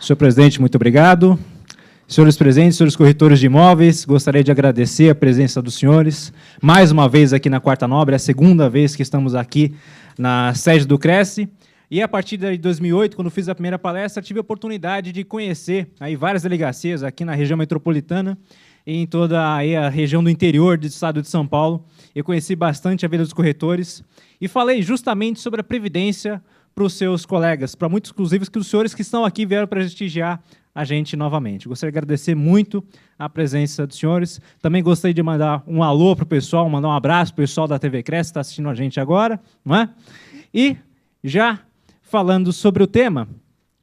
Senhor presidente, muito obrigado. Senhores presentes, senhores corretores de imóveis, gostaria de agradecer a presença dos senhores. Mais uma vez aqui na Quarta Nobre, é a segunda vez que estamos aqui na sede do Cresce. E a partir de 2008, quando fiz a primeira palestra, tive a oportunidade de conhecer aí várias delegacias aqui na região metropolitana e em toda aí a região do interior do estado de São Paulo. Eu conheci bastante a vida dos corretores e falei justamente sobre a previdência para os seus colegas, para muitos, inclusive, que os senhores que estão aqui vieram prestigiar a gente novamente. Gostaria de agradecer muito a presença dos senhores. Também gostaria de mandar um alô para o pessoal, mandar um abraço para o pessoal da TV Cresce que está assistindo a gente agora, não é? E já falando sobre o tema,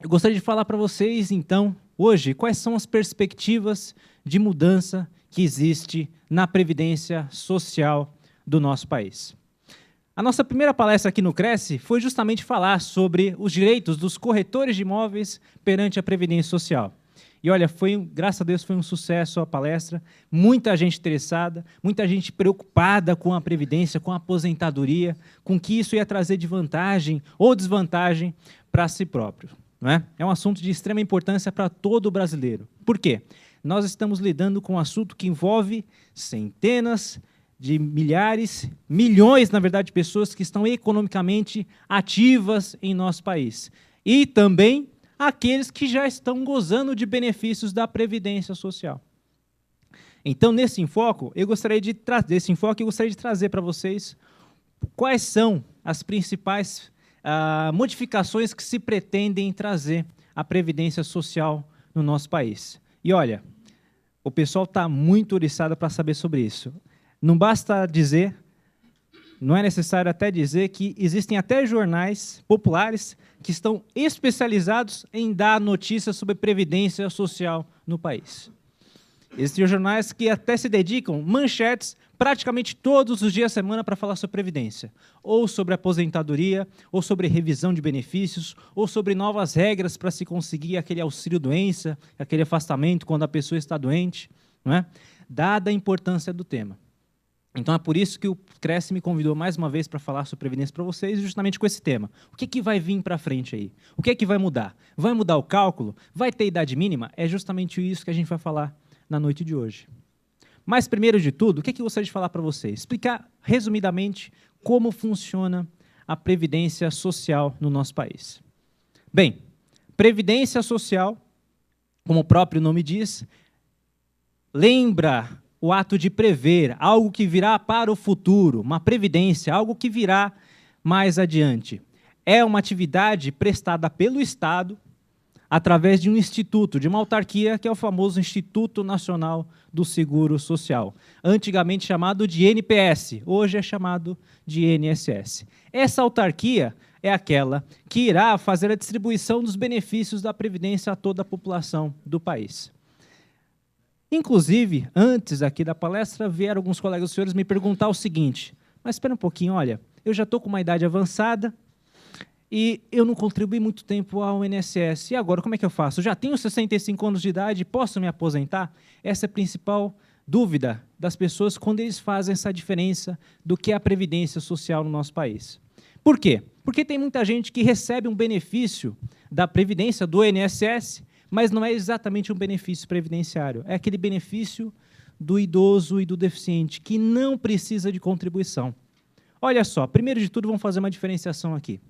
eu gostaria de falar para vocês, então, hoje, quais são as perspectivas de mudança que existe na Previdência Social do nosso país. A nossa primeira palestra aqui no Cresce foi justamente falar sobre os direitos dos corretores de imóveis perante a Previdência Social. E olha, graças a Deus foi um sucesso a palestra, muita gente interessada, muita gente preocupada com a Previdência, com a aposentadoria, com o que isso ia trazer de vantagem ou desvantagem para si próprio. Não é? É um assunto de extrema importância para todo brasileiro. Por quê? Nós estamos lidando com um assunto que envolve centenas de milhares, milhões, na verdade, de pessoas que estão economicamente ativas em nosso país. E também aqueles que já estão gozando de benefícios da Previdência Social. Então, nesse enfoque, eu gostaria de trazer para vocês quais são as principais modificações que se pretendem trazer à Previdência Social no nosso país. E olha, o pessoal está muito oriçado para saber sobre isso. Não basta dizer, não é necessário até dizer que existem até jornais populares que estão especializados em dar notícias sobre previdência social no país. Existem jornais que até se dedicam manchetes praticamente todos os dias da semana para falar sobre previdência, ou sobre aposentadoria, ou sobre revisão de benefícios, ou sobre novas regras para se conseguir aquele auxílio-doença, aquele afastamento quando a pessoa está doente, não é? Dada a importância do tema. Então, é por isso que o Cresce me convidou mais uma vez para falar sobre previdência para vocês, justamente com esse tema. O que vai vir para frente aí? O que vai mudar? Vai mudar o cálculo? Vai ter idade mínima? É justamente isso que a gente vai falar na noite de hoje. Mas, primeiro de tudo, o que eu gostaria de falar para vocês? Explicar, resumidamente, como funciona a previdência social no nosso país. Bem, previdência social, como o próprio nome diz, lembra o ato de prever, algo que virá para o futuro, uma previdência, algo que virá mais adiante. É uma atividade prestada pelo Estado através de um instituto, de uma autarquia, que é o famoso Instituto Nacional do Seguro Social, antigamente chamado de INPS, hoje é chamado de INSS. Essa autarquia é aquela que irá fazer a distribuição dos benefícios da Previdência a toda a população do país. Inclusive, antes aqui da palestra, vieram alguns colegas dos senhores me perguntar o seguinte, mas espera um pouquinho, olha, eu já estou com uma idade avançada e eu não contribuí muito tempo ao INSS. E agora, como é que eu faço? Eu já tenho 65 anos de idade, posso me aposentar? Essa é a principal dúvida das pessoas quando eles fazem essa diferença do que é a Previdência Social no nosso país. Por quê? Porque tem muita gente que recebe um benefício da Previdência, do INSS, mas não é exatamente um benefício previdenciário, é aquele benefício do idoso e do deficiente, que não precisa de contribuição. Olha só, primeiro de tudo, vamos fazer uma diferenciação aqui.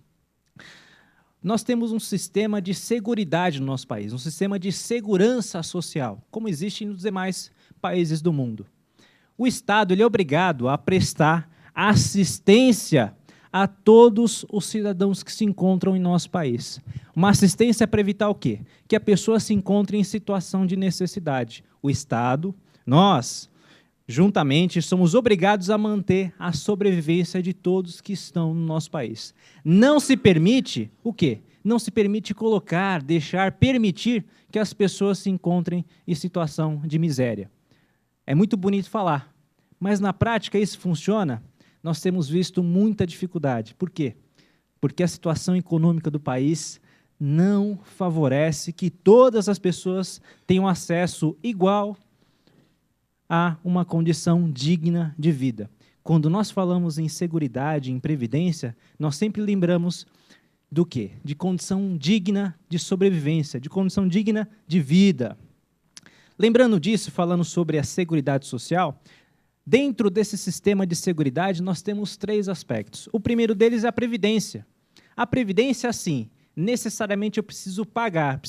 Nós temos um sistema de seguridade no nosso país, um sistema de segurança social, como existe nos demais países do mundo. O Estado ele é obrigado a prestar assistência a todos os cidadãos que se encontram em nosso país. Uma assistência para evitar o quê? Que a pessoa se encontre em situação de necessidade. O Estado, nós, juntamente, somos obrigados a manter a sobrevivência de todos que estão no nosso país. Não se permite o quê? Não se permite colocar, permitir que as pessoas se encontrem em situação de miséria. É muito bonito falar, mas na prática isso funciona? Nós temos visto muita dificuldade. Por quê? Porque a situação econômica do país não favorece que todas as pessoas tenham acesso igual a uma condição digna de vida. Quando nós falamos em seguridade, em previdência, nós sempre lembramos do quê? De condição digna de sobrevivência, de condição digna de vida. Lembrando disso, falando sobre a Seguridade Social, dentro desse sistema de seguridade nós temos 3 aspectos. O primeiro deles é a Previdência. A Previdência, sim, necessariamente eu preciso pagar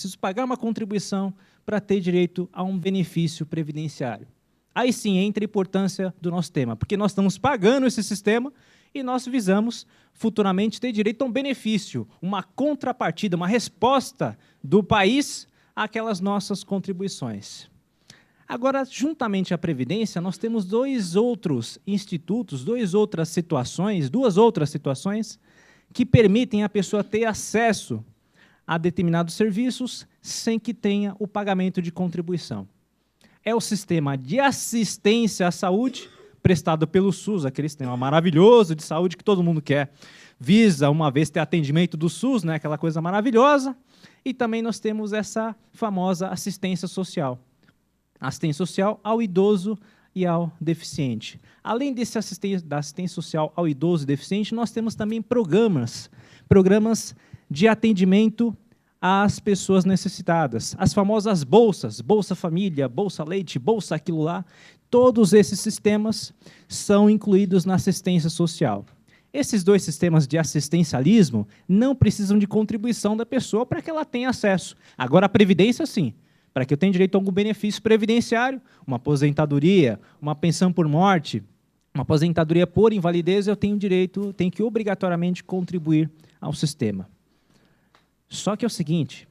uma contribuição para ter direito a um benefício previdenciário. Aí sim entra a importância do nosso tema, porque nós estamos pagando esse sistema e nós visamos futuramente ter direito a um benefício, uma contrapartida, uma resposta do país àquelas nossas contribuições. Agora, juntamente à Previdência, nós temos 2 outros institutos, 2 outras situações que permitem a pessoa ter acesso a determinados serviços sem que tenha o pagamento de contribuição. É o sistema de assistência à saúde, prestado pelo SUS, aquele sistema maravilhoso de saúde que todo mundo quer. Visa, uma vez, ter atendimento do SUS, né, aquela coisa maravilhosa. E também nós temos essa famosa assistência social. Assistência social ao idoso e ao deficiente. Além da assistência social ao idoso e deficiente, nós temos também programas de atendimento às pessoas necessitadas. As famosas bolsas, Bolsa Família, Bolsa Leite, Bolsa aquilo lá, todos esses sistemas são incluídos na assistência social. Esses 2 sistemas de assistencialismo não precisam de contribuição da pessoa para que ela tenha acesso. Agora, a Previdência, sim. Para que eu tenha direito a algum benefício previdenciário, uma aposentadoria, uma pensão por morte, uma aposentadoria por invalidez, eu tenho que obrigatoriamente contribuir ao sistema. Só que é o seguinte,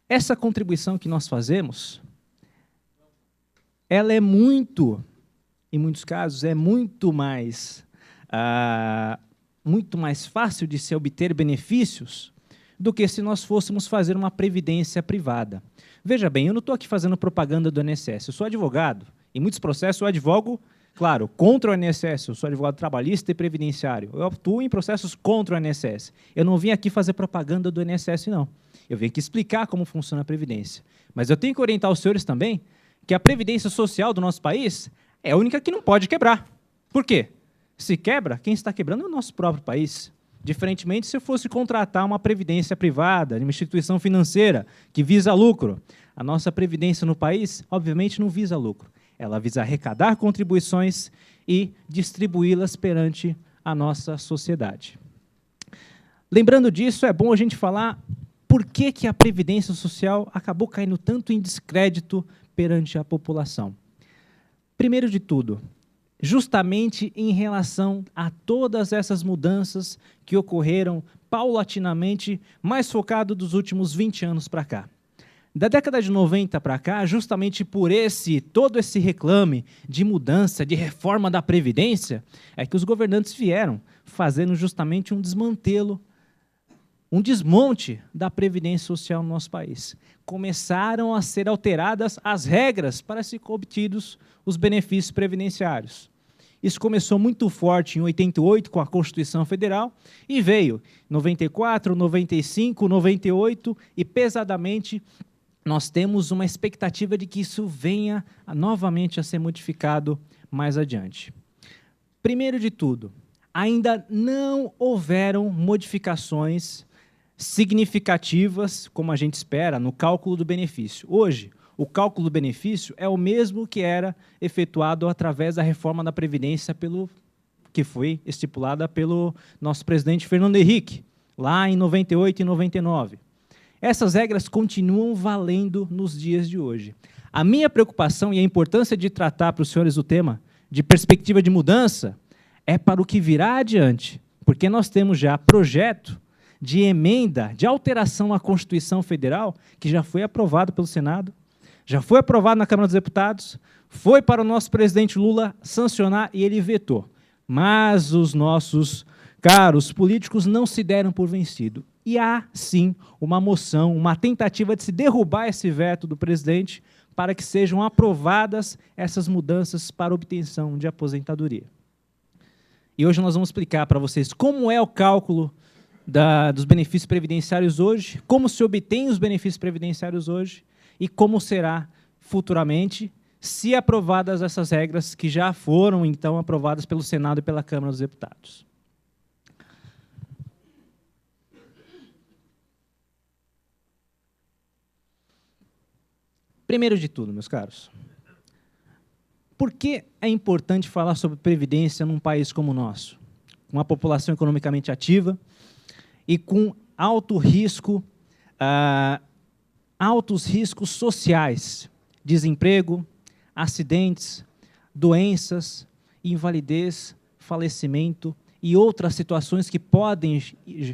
essa contribuição que nós fazemos, ela é muito, em muitos casos, é muito mais fácil de se obter benefícios do que se nós fôssemos fazer uma previdência privada. Veja bem, eu não estou aqui fazendo propaganda do INSS, eu sou advogado. Em muitos processos eu advogo, claro, contra o INSS, eu sou advogado trabalhista e previdenciário. Eu atuo em processos contra o INSS. Eu não vim aqui fazer propaganda do INSS, não. Eu vim aqui explicar como funciona a Previdência. Mas eu tenho que orientar os senhores também que a Previdência Social do nosso país é a única que não pode quebrar. Por quê? Se quebra, quem está quebrando é o nosso próprio país. Diferentemente, se eu fosse contratar uma previdência privada, uma instituição financeira que visa lucro. A nossa previdência no país, obviamente, não visa lucro. Ela visa arrecadar contribuições e distribuí-las perante a nossa sociedade. Lembrando disso, é bom a gente falar por que a previdência social acabou caindo tanto em descrédito perante a população. Primeiro de tudo, justamente em relação a todas essas mudanças que ocorreram paulatinamente, mais focado dos últimos 20 anos para cá. Da década de 90 para cá, justamente por todo esse reclame de mudança, de reforma da Previdência, é que os governantes vieram fazendo justamente um desmonte da Previdência Social no nosso país. Começaram a ser alteradas as regras para se obtidos os benefícios previdenciários. Isso começou muito forte em 88, com a Constituição Federal, e veio em 94, 95, 98, e pesadamente nós temos uma expectativa de que isso venha novamente a ser modificado mais adiante. Primeiro de tudo, ainda não houveram modificações significativas, como a gente espera, no cálculo do benefício. Hoje, o cálculo do benefício é o mesmo que era efetuado através da reforma da Previdência que foi estipulada pelo nosso presidente Fernando Henrique, lá em 98 e 99. Essas regras continuam valendo nos dias de hoje. A minha preocupação e a importância de tratar para os senhores o tema de perspectiva de mudança é para o que virá adiante, porque nós temos já projeto de emenda, de alteração à Constituição Federal, que já foi aprovado pelo Senado, já foi aprovado na Câmara dos Deputados, foi para o nosso presidente Lula sancionar e ele vetou. Mas os nossos caros políticos não se deram por vencido. E há, sim, uma moção, uma tentativa de se derrubar esse veto do presidente para que sejam aprovadas essas mudanças para obtenção de aposentadoria. E hoje nós vamos explicar para vocês como é o cálculo dos benefícios previdenciários hoje, como se obtém os benefícios previdenciários hoje e como será futuramente, se aprovadas essas regras que já foram, então, aprovadas pelo Senado e pela Câmara dos Deputados. Primeiro de tudo, meus caros, por que é importante falar sobre previdência num país como o nosso, com uma população economicamente ativa e com altos riscos sociais, desemprego, acidentes, doenças, invalidez, falecimento e outras situações que podem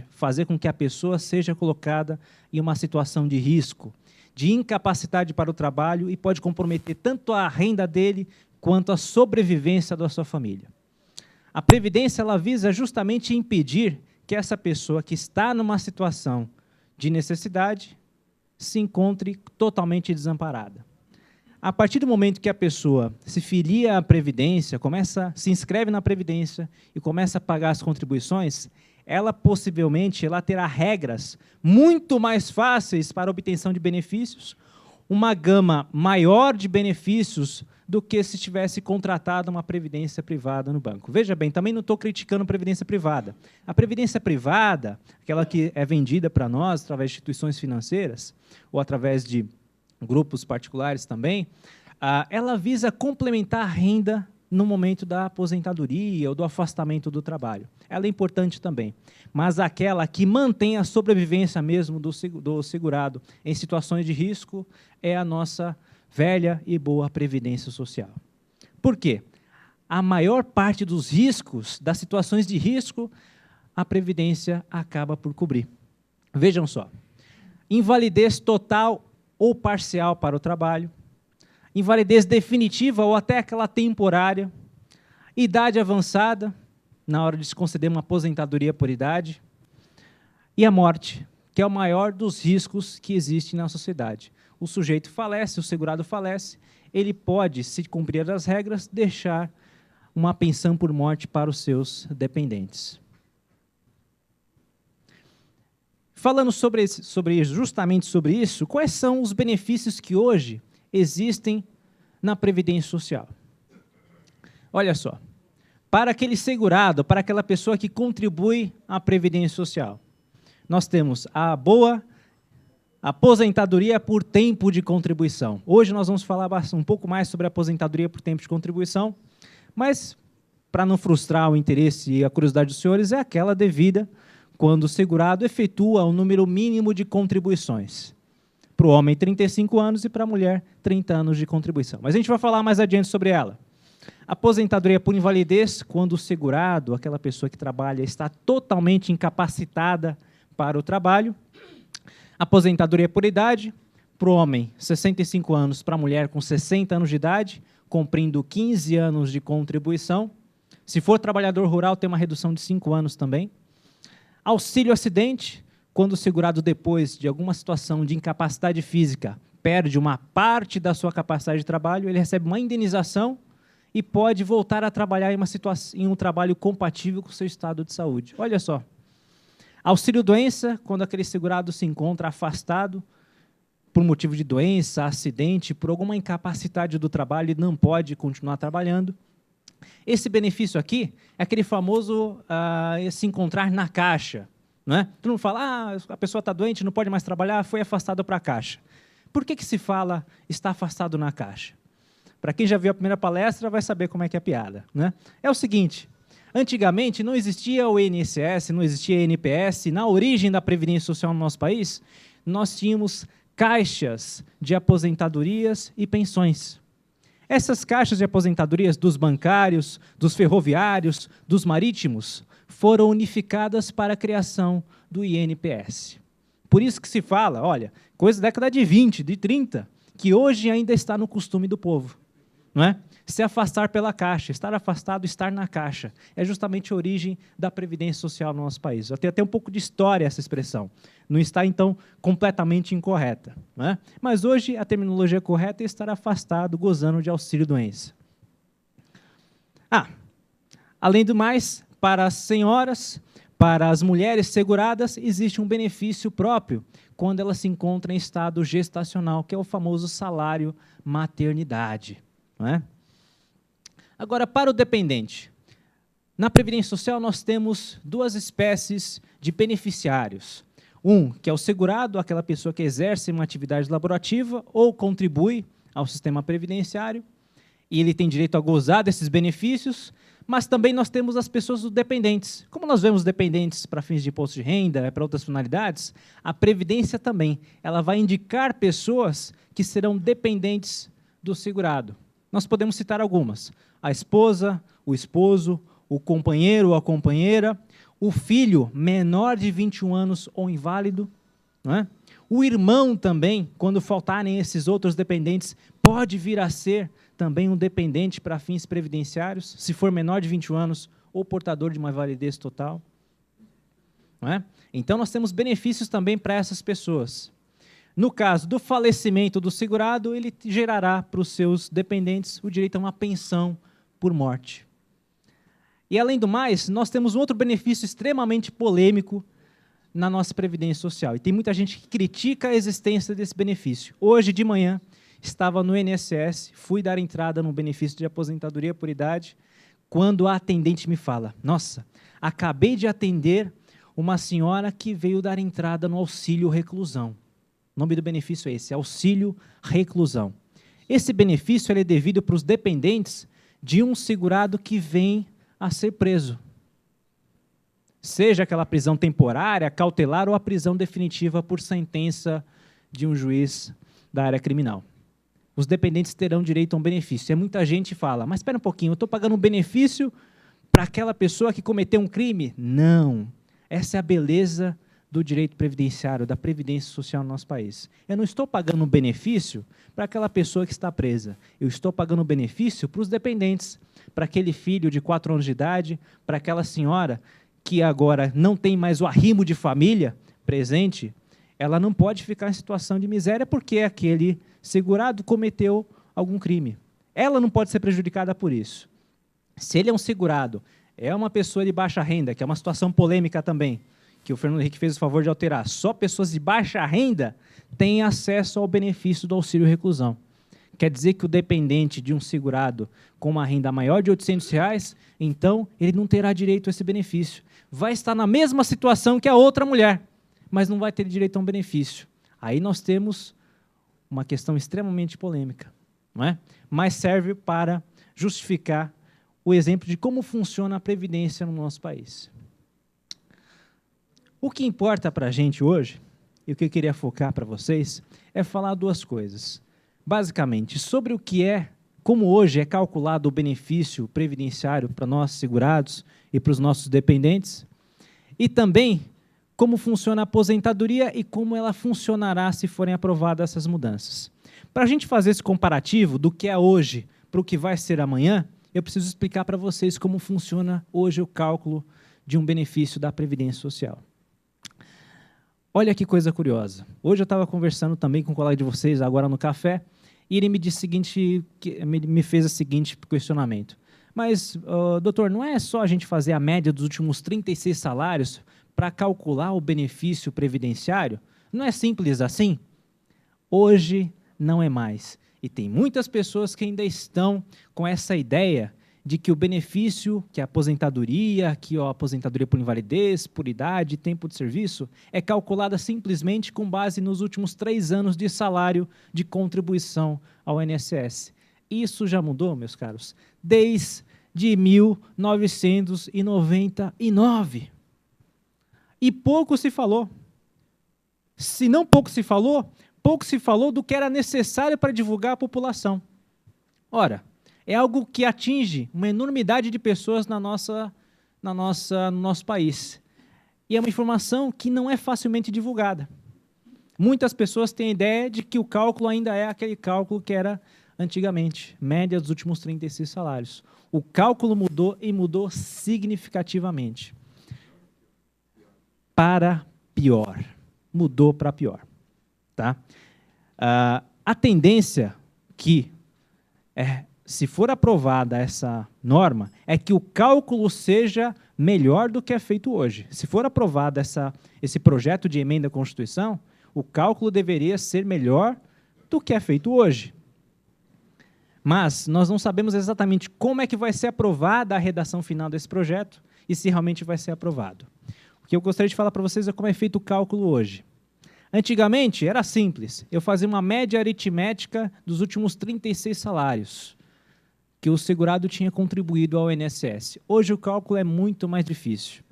fazer com que a pessoa seja colocada em uma situação de risco, de incapacidade para o trabalho e pode comprometer tanto a renda dele quanto a sobrevivência da sua família. A Previdência ela visa justamente impedir que essa pessoa que está numa situação de necessidade se encontre totalmente desamparada. A partir do momento que a pessoa se filia à Previdência, se inscreve na Previdência e começa a pagar as contribuições, ela possivelmente terá regras muito mais fáceis para a obtenção de benefícios, uma gama maior de benefícios do que se tivesse contratado uma previdência privada no banco. Veja bem, também não estou criticando a previdência privada. A previdência privada, aquela que é vendida para nós através de instituições financeiras ou através de grupos particulares também, ela visa complementar a renda no momento da aposentadoria ou do afastamento do trabalho. Ela é importante também, mas aquela que mantém a sobrevivência mesmo do segurado em situações de risco é a nossa velha e boa Previdência Social. Por quê? A maior parte dos riscos, das situações de risco, a Previdência acaba por cobrir. Vejam só, invalidez total ou parcial para o trabalho, invalidez definitiva ou até aquela temporária, idade avançada, na hora de se conceder uma aposentadoria por idade, e a morte, que é o maior dos riscos que existe na sociedade. O sujeito falece, o segurado falece, ele pode, se cumprir as regras, deixar uma pensão por morte para os seus dependentes. Falando justamente sobre isso, quais são os benefícios que hoje existem na Previdência Social? Olha só, para aquele segurado, para aquela pessoa que contribui à Previdência Social, nós temos a boa aposentadoria por tempo de contribuição. Hoje nós vamos falar um pouco mais sobre a aposentadoria por tempo de contribuição, mas, para não frustrar o interesse e a curiosidade dos senhores, é aquela devida quando o segurado efetua um número mínimo de contribuições. Para o homem, 35 anos e para a mulher, 30 anos de contribuição. Mas a gente vai falar mais adiante sobre ela. Aposentadoria por invalidez, quando o segurado, aquela pessoa que trabalha, está totalmente incapacitada para o trabalho. Aposentadoria por idade, para o homem, 65 anos, para a mulher com 60 anos de idade, cumprindo 15 anos de contribuição. Se for trabalhador rural, tem uma redução de 5 anos também. Auxílio acidente, quando o segurado, depois de alguma situação de incapacidade física, perde uma parte da sua capacidade de trabalho, ele recebe uma indenização e pode voltar a trabalhar em um trabalho compatível com o seu estado de saúde. Olha só. Auxílio doença, quando aquele segurado se encontra afastado por motivo de doença, acidente, por alguma incapacidade do trabalho e não pode continuar trabalhando. Esse benefício aqui é aquele famoso se encontrar na caixa. Não é? Todo mundo fala, a pessoa está doente, não pode mais trabalhar, foi afastado para a caixa. Por que se fala está afastado na caixa? Para quem já viu a primeira palestra, vai saber como é que é a piada. Né? É o seguinte, antigamente não existia o INSS, não existia INPS. Na origem da Previdência Social no nosso país, nós tínhamos caixas de aposentadorias e pensões. Essas caixas de aposentadorias dos bancários, dos ferroviários, dos marítimos, foram unificadas para a criação do INPS. Por isso que se fala, olha, coisa da década de 20, de 30, que hoje ainda está no costume do povo. Não é? Se afastar pela caixa, estar afastado, estar na caixa. É justamente a origem da Previdência Social no nosso país. Tem até um pouco de história essa expressão. Não está, então, completamente incorreta. Não é? Mas hoje a terminologia correta é estar afastado, gozando de auxílio-doença. Além do mais, para as senhoras, para as mulheres seguradas, existe um benefício próprio quando elas se encontram em estado gestacional, que é o famoso salário maternidade. Não é? Agora, para o dependente, na Previdência Social nós temos duas espécies de beneficiários. Que é o segurado, aquela pessoa que exerce uma atividade laborativa ou contribui ao sistema previdenciário, e ele tem direito a gozar desses benefícios, mas também nós temos as pessoas dependentes. Como nós vemos dependentes para fins de imposto de renda, para outras finalidades, a Previdência também, ela vai indicar pessoas que serão dependentes do segurado. Nós podemos citar algumas: a esposa, o esposo, o companheiro ou a companheira, o filho menor de 21 anos ou inválido, não é? O irmão também, quando faltarem esses outros dependentes, pode vir a ser também um dependente para fins previdenciários, se for menor de 21 anos ou portador de uma invalidez total. Não é? Então, nós temos benefícios também para essas pessoas. No caso do falecimento do segurado, ele gerará para os seus dependentes o direito a uma pensão por morte. E, além do mais, nós temos um outro benefício extremamente polêmico na nossa Previdência Social. E tem muita gente que critica a existência desse benefício. Hoje de manhã, estava no INSS, fui dar entrada no benefício de aposentadoria por idade, quando a atendente me fala: nossa, acabei de atender uma senhora que veio dar entrada no auxílio reclusão. O nome do benefício é esse, auxílio reclusão. Esse benefício ele é devido para os dependentes de um segurado que vem a ser preso. Seja aquela prisão temporária, cautelar ou a prisão definitiva por sentença de um juiz da área criminal. Os dependentes terão direito a um benefício. E muita gente fala: mas espera um pouquinho, eu estou pagando um benefício para aquela pessoa que cometeu um crime? Não. Essa é a beleza do direito previdenciário, da Previdência Social no nosso país. Eu não estou pagando um benefício para aquela pessoa que está presa. Eu estou pagando um benefício para os dependentes, para aquele filho de 4 anos de idade, para aquela senhora que agora não tem mais o arrimo de família presente. Ela não pode ficar em situação de miséria porque aquele segurado cometeu algum crime. Ela não pode ser prejudicada por isso. Se ele é um segurado, é uma pessoa de baixa renda, que é uma situação polêmica também, que o Fernando Henrique fez o favor de alterar. Só pessoas de baixa renda têm acesso ao benefício do auxílio reclusão. Quer dizer que o dependente de um segurado com uma renda maior de R$800, então ele não terá direito a esse benefício. Vai estar na mesma situação que a outra mulher, mas não vai ter direito a um benefício. Aí nós temos uma questão extremamente polêmica, não é? Mas serve para justificar o exemplo de como funciona a Previdência no nosso país. O que importa para a gente hoje, e o que eu queria focar para vocês, é falar 2 coisas. Basicamente, sobre o que é, como hoje é calculado o benefício previdenciário para nós segurados e para os nossos dependentes, e também como funciona a aposentadoria e como ela funcionará se forem aprovadas essas mudanças. Para a gente fazer esse comparativo do que é hoje para o que vai ser amanhã, eu preciso explicar para vocês como funciona hoje o cálculo de um benefício da Previdência Social. Olha que coisa curiosa. Hoje eu estava conversando também com um colega de vocês, agora no café, e ele me disse o seguinte, me fez o seguinte questionamento. Mas, doutor, não é só a gente fazer a média dos últimos 36 salários para calcular o benefício previdenciário? Não é simples assim? Hoje não é mais. E tem muitas pessoas que ainda estão com essa ideia de que o benefício, que a aposentadoria, que a aposentadoria por invalidez, por idade, tempo de serviço, é calculada simplesmente com base nos últimos 3 anos de salário de contribuição ao INSS. Isso já mudou, meus caros, desde 1999. E pouco se falou. Se não pouco se falou do que era necessário para divulgar a população. Ora, é algo que atinge uma enormidade de pessoas no nosso país. E é uma informação que não é facilmente divulgada. Muitas pessoas têm a ideia de que o cálculo ainda é aquele cálculo que era antigamente, média dos últimos 36 salários. O cálculo mudou e mudou significativamente. Para pior. Mudou para pior. Tá? A tendência que se for aprovada essa norma, é que o cálculo seja melhor do que é feito hoje. Se for aprovado esse projeto de emenda à Constituição, o cálculo deveria ser melhor do que é feito hoje. Mas nós não sabemos exatamente como é que vai ser aprovada a redação final desse projeto e se realmente vai ser aprovado. O que eu gostaria de falar para vocês é como é feito o cálculo hoje. Antigamente, era simples. Eu fazia uma média aritmética dos últimos 36 salários que o segurado tinha contribuído ao INSS. Hoje o cálculo é muito mais difícil.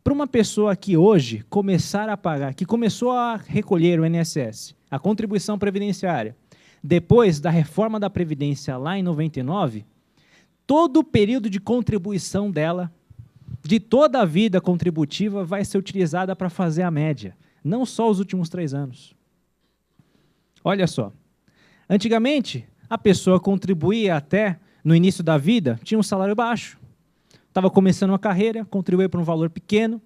Para uma pessoa que hoje começar a pagar, que começou a recolher o INSS, a contribuição previdenciária, depois da reforma da Previdência lá em 99, todo o período de contribuição dela, de toda a vida contributiva, vai ser utilizada para fazer a média, não só os últimos 3 anos. Olha só, antigamente, a pessoa contribuía até, no início da vida, tinha um salário baixo, estava começando uma carreira, contribuía por um valor pequeno,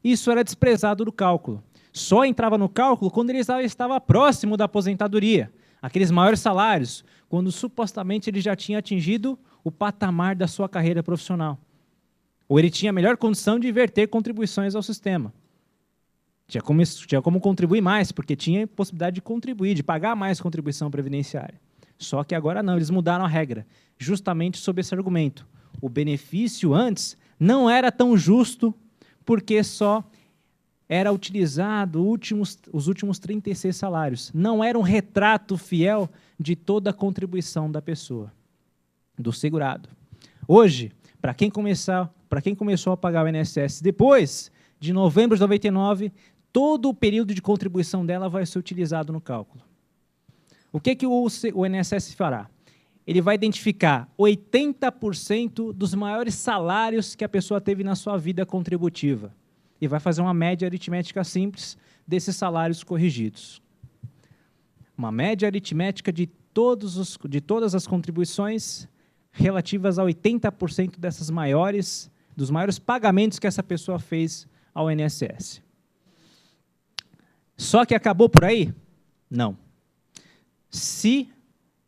isso era desprezado do cálculo. Só entrava no cálculo quando ele já estava próximo da aposentadoria, aqueles maiores salários, quando supostamente ele já tinha atingido o patamar da sua carreira profissional. Ou ele tinha a melhor condição de inverter contribuições ao sistema. Tinha como contribuir mais, porque tinha possibilidade de contribuir, de pagar mais contribuição previdenciária. Só que agora não, eles mudaram a regra, justamente sob esse argumento. O benefício antes não era tão justo, porque só era utilizado os últimos 36 salários. Não era um retrato fiel de toda a contribuição da pessoa, do segurado. Hoje, para quem começou a pagar o INSS depois de novembro de 99, todo o período de contribuição dela vai ser utilizado no cálculo. O que o INSS fará? Ele vai identificar 80% dos maiores salários que a pessoa teve na sua vida contributiva e vai fazer uma média aritmética simples desses salários corrigidos. Uma média aritmética de todas as contribuições relativas a 80% dos maiores pagamentos que essa pessoa fez ao INSS. Só que acabou por aí? Não. Se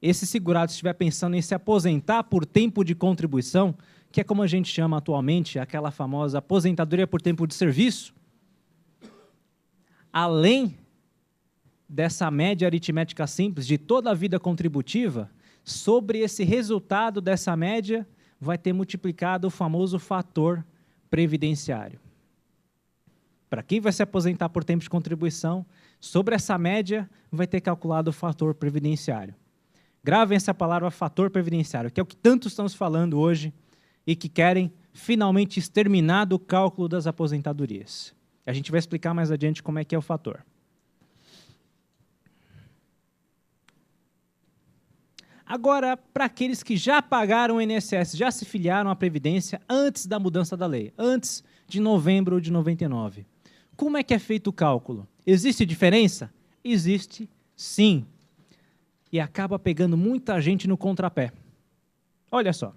esse segurado estiver pensando em se aposentar por tempo de contribuição, que é como a gente chama atualmente, aquela famosa aposentadoria por tempo de serviço, além dessa média aritmética simples de toda a vida contributiva, sobre esse resultado dessa média, vai ter multiplicado o famoso fator previdenciário. Para quem vai se aposentar por tempo de contribuição, sobre essa média, vai ter calculado o fator previdenciário. Gravem essa palavra fator previdenciário, que é o que tanto estamos falando hoje e que querem finalmente exterminar do cálculo das aposentadorias. A gente vai explicar mais adiante como é que é o fator. Agora, para aqueles que já pagaram o INSS, já se filiaram à Previdência antes da mudança da lei, antes de novembro de 99. Como é que é feito o cálculo? Existe diferença? Existe, sim. E acaba pegando muita gente no contrapé. Olha só.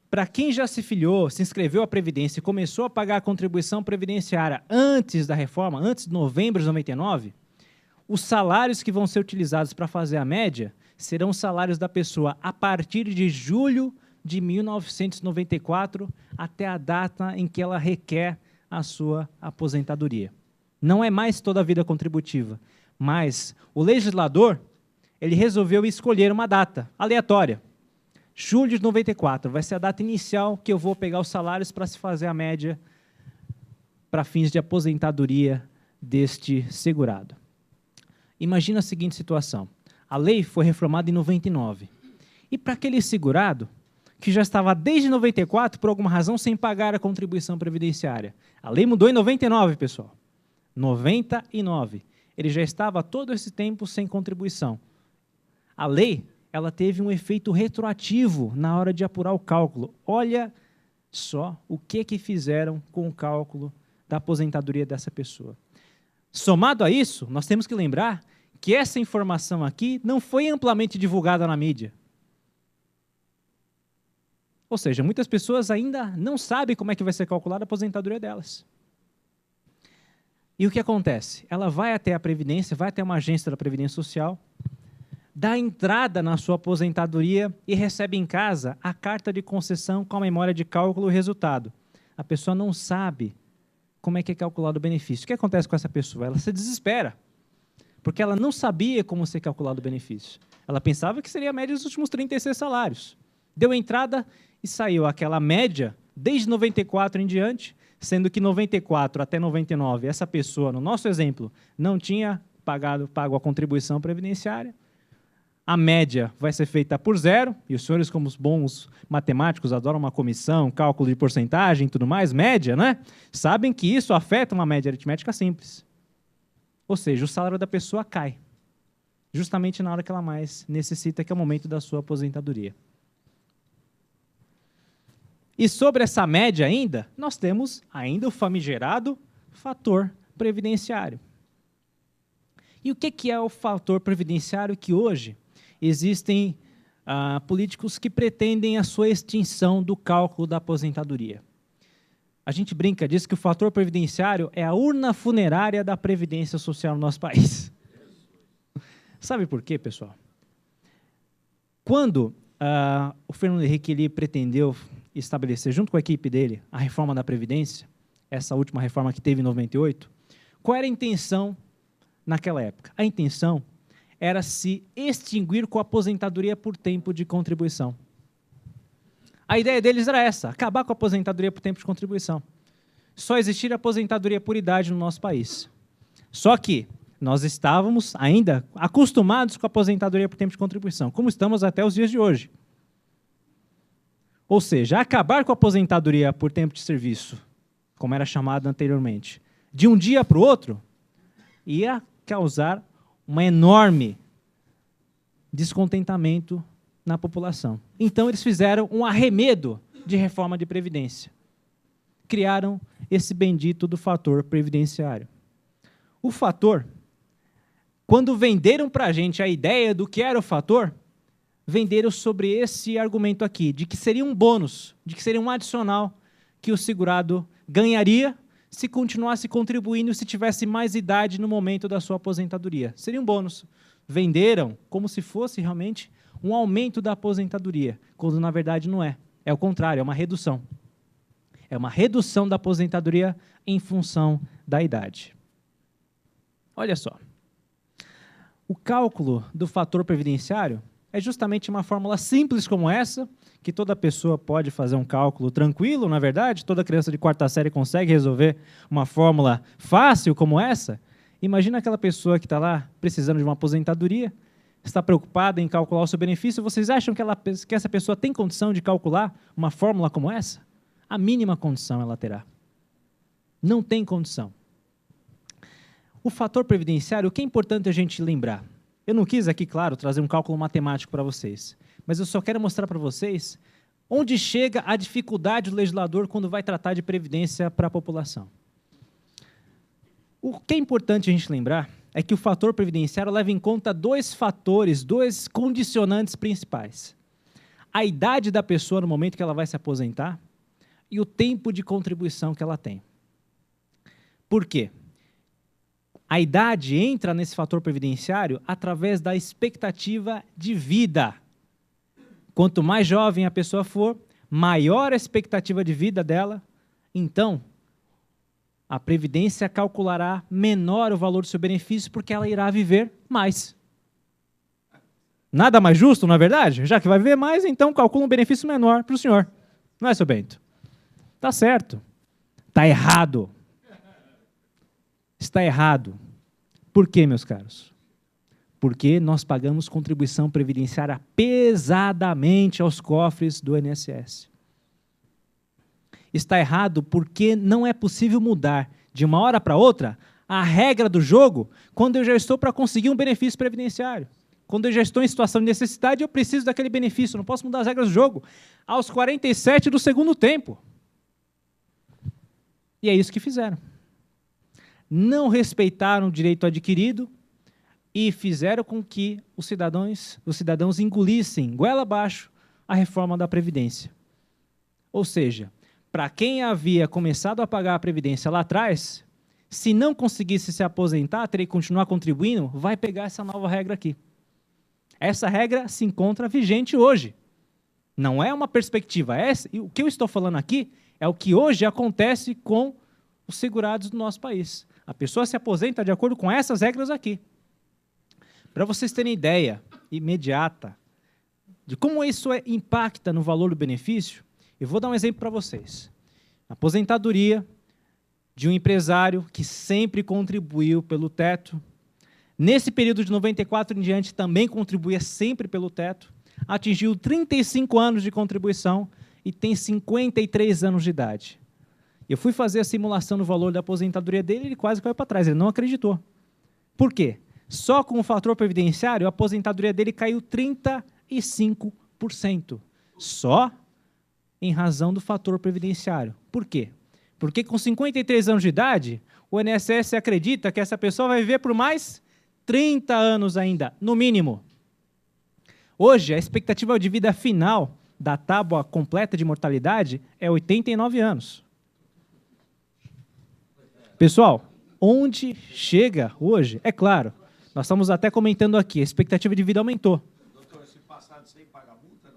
Para quem já se filiou, se inscreveu à Previdência e começou a pagar a contribuição previdenciária antes da reforma, antes de novembro de 99, os salários que vão ser utilizados para fazer a média serão os salários da pessoa a partir de julho de 1994 até a data em que ela requer a sua aposentadoria. Não é mais toda a vida contributiva, mas o legislador ele resolveu escolher uma data aleatória. Julho de 94 vai ser a data inicial que eu vou pegar os salários para se fazer a média para fins de aposentadoria deste segurado. Imagina a seguinte situação. A lei foi reformada em 99. E para aquele segurado, que já estava desde 94, por alguma razão, sem pagar a contribuição previdenciária. A lei mudou em 99, pessoal. 99. Ele já estava todo esse tempo sem contribuição. A lei, ela teve um efeito retroativo na hora de apurar o cálculo. Olha só o que fizeram com o cálculo da aposentadoria dessa pessoa. Somado a isso, nós temos que lembrar que essa informação aqui não foi amplamente divulgada na mídia. Ou seja, muitas pessoas ainda não sabem como é que vai ser calculada a aposentadoria delas. E o que acontece? Ela vai até a Previdência, vai até uma agência da Previdência Social, dá entrada na sua aposentadoria e recebe em casa a carta de concessão com a memória de cálculo e o resultado. A pessoa não sabe como é que é calculado o benefício. O que acontece com essa pessoa? Ela se desespera, porque ela não sabia como ser calculado o benefício. Ela pensava que seria a média dos últimos 36 salários. Deu entrada e saiu aquela média, desde 94 em diante, sendo que 94 até 99, essa pessoa, no nosso exemplo, não tinha pago a contribuição previdenciária, a média vai ser feita por zero, e os senhores, como os bons matemáticos, adoram uma comissão, cálculo de porcentagem e tudo mais, média, né? Sabem que isso afeta uma média aritmética simples. Ou seja, o salário da pessoa cai, justamente na hora que ela mais necessita, que é o momento da sua aposentadoria. E sobre essa média ainda, nós temos ainda o famigerado fator previdenciário. E o que é o fator previdenciário que hoje existem políticos que pretendem a sua extinção do cálculo da aposentadoria? A gente brinca, diz que o fator previdenciário é a urna funerária da Previdência Social no nosso país. Sabe por quê, pessoal? Quando o Fernando Henrique ele pretendeu estabelecer, junto com a equipe dele, a reforma da Previdência, essa última reforma que teve em 98, qual era a intenção naquela época? A intenção era se extinguir com a aposentadoria por tempo de contribuição. A ideia deles era essa, acabar com a aposentadoria por tempo de contribuição. Só existir aposentadoria por idade no nosso país. Só que nós estávamos ainda acostumados com a aposentadoria por tempo de contribuição, como estamos até os dias de hoje. Ou seja, acabar com a aposentadoria por tempo de serviço, como era chamado anteriormente, de um dia para o outro, ia causar um enorme descontentamento na população. Então, eles fizeram um arremedo de reforma de previdência. Criaram esse bendito do fator previdenciário. O fator, quando venderam para a gente a ideia do que era o fator, venderam sobre esse argumento aqui, de que seria um bônus, de que seria um adicional que o segurado ganharia se continuasse contribuindo, se tivesse mais idade no momento da sua aposentadoria. Seria um bônus. Venderam como se fosse realmente um aumento da aposentadoria, quando na verdade não é. É o contrário, é uma redução. É uma redução da aposentadoria em função da idade. Olha só. O cálculo do fator previdenciário é justamente uma fórmula simples como essa, que toda pessoa pode fazer um cálculo tranquilo, na verdade, toda criança de quarta série consegue resolver uma fórmula fácil como essa. Imagina aquela pessoa que está lá precisando de uma aposentadoria, está preocupada em calcular o seu benefício, vocês acham que essa pessoa tem condição de calcular uma fórmula como essa? A mínima condição ela terá. Não tem condição. O fator previdenciário, o que é importante a gente lembrar? Eu não quis aqui, claro, trazer um cálculo matemático para vocês, mas eu só quero mostrar para vocês onde chega a dificuldade do legislador quando vai tratar de previdência para a população. O que é importante a gente lembrar é que o fator previdenciário leva em conta dois fatores, dois condicionantes principais. A idade da pessoa no momento que ela vai se aposentar e o tempo de contribuição que ela tem. Por quê? A idade entra nesse fator previdenciário através da expectativa de vida. Quanto mais jovem a pessoa for, maior a expectativa de vida dela, então a Previdência calculará menor o valor do seu benefício porque ela irá viver mais. Nada mais justo, não é verdade? Já que vai viver mais, então calcula um benefício menor para o senhor. Não é, seu Bento? Está certo. Está errado. Está errado. Por quê, meus caros? Porque nós pagamos contribuição previdenciária pesadamente aos cofres do INSS. Está errado porque não é possível mudar de uma hora para outra a regra do jogo quando eu já estou para conseguir um benefício previdenciário. Quando eu já estou em situação de necessidade, eu preciso daquele benefício. Eu não posso mudar as regras do jogo aos 47 do segundo tempo. E é isso que fizeram. Não respeitaram o direito adquirido e fizeram com que os cidadãos engolissem, goela abaixo, a reforma da Previdência. Ou seja, para quem havia começado a pagar a Previdência lá atrás, se não conseguisse se aposentar, teria que continuar contribuindo, vai pegar essa nova regra aqui. Essa regra se encontra vigente hoje. Não é uma perspectiva. O que eu estou falando aqui é o que hoje acontece com os segurados do nosso país. A pessoa se aposenta de acordo com essas regras aqui. Para vocês terem ideia imediata de como isso impacta no valor do benefício, eu vou dar um exemplo para vocês. Na aposentadoria, de um empresário que sempre contribuiu pelo teto. Nesse período de 94 em diante, também contribuía sempre pelo teto. Atingiu 35 anos de contribuição e tem 53 anos de idade. Eu fui fazer a simulação do valor da aposentadoria dele e ele quase caiu para trás, ele não acreditou. Por quê? Só com o fator previdenciário, a aposentadoria dele caiu 35%. Só em razão do fator previdenciário. Por quê? Porque com 53 anos de idade, o INSS acredita que essa pessoa vai viver por mais 30 anos ainda, no mínimo. Hoje, a expectativa de vida final da tábua completa de mortalidade é 89 anos. Pessoal, onde chega hoje? É claro, nós estamos até comentando aqui, a expectativa de vida aumentou. Doutor, se passar disso aí, paga multa,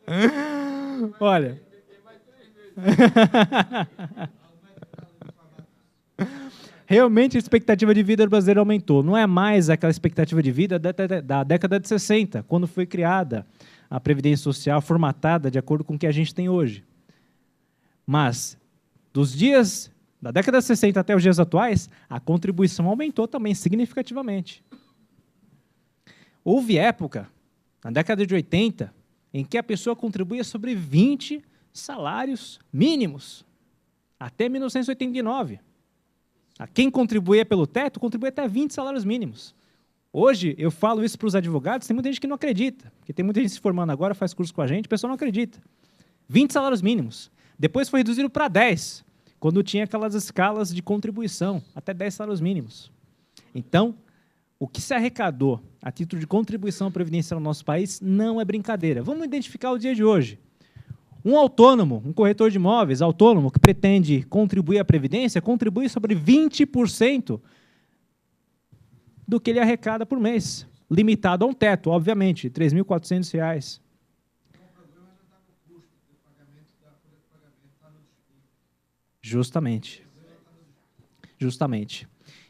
não? Olha. Realmente a expectativa de vida do brasileiro aumentou. Não é mais aquela expectativa de vida da década de 60, quando foi criada a Previdência Social formatada de acordo com o que a gente tem hoje. Mas, dos dias da década de 60 até os dias atuais, a contribuição aumentou também significativamente. Houve época, na década de 80, em que a pessoa contribuía sobre 20 salários mínimos, até 1989. Quem contribuía pelo teto, contribuía até 20 salários mínimos. Hoje, eu falo isso para os advogados, tem muita gente que não acredita, porque tem muita gente se formando agora, faz curso com a gente, o pessoal não acredita. 20 salários mínimos. Depois foi reduzido para 10, quando tinha aquelas escalas de contribuição, até 10 salários mínimos. Então, o que se arrecadou a título de contribuição previdenciária no nosso país não é brincadeira. Vamos identificar o dia de hoje. Um autônomo, um corretor de imóveis autônomo que pretende contribuir à Previdência, contribui sobre 20% do que ele arrecada por mês, limitado a um teto, obviamente, R$ 3.400. Justamente.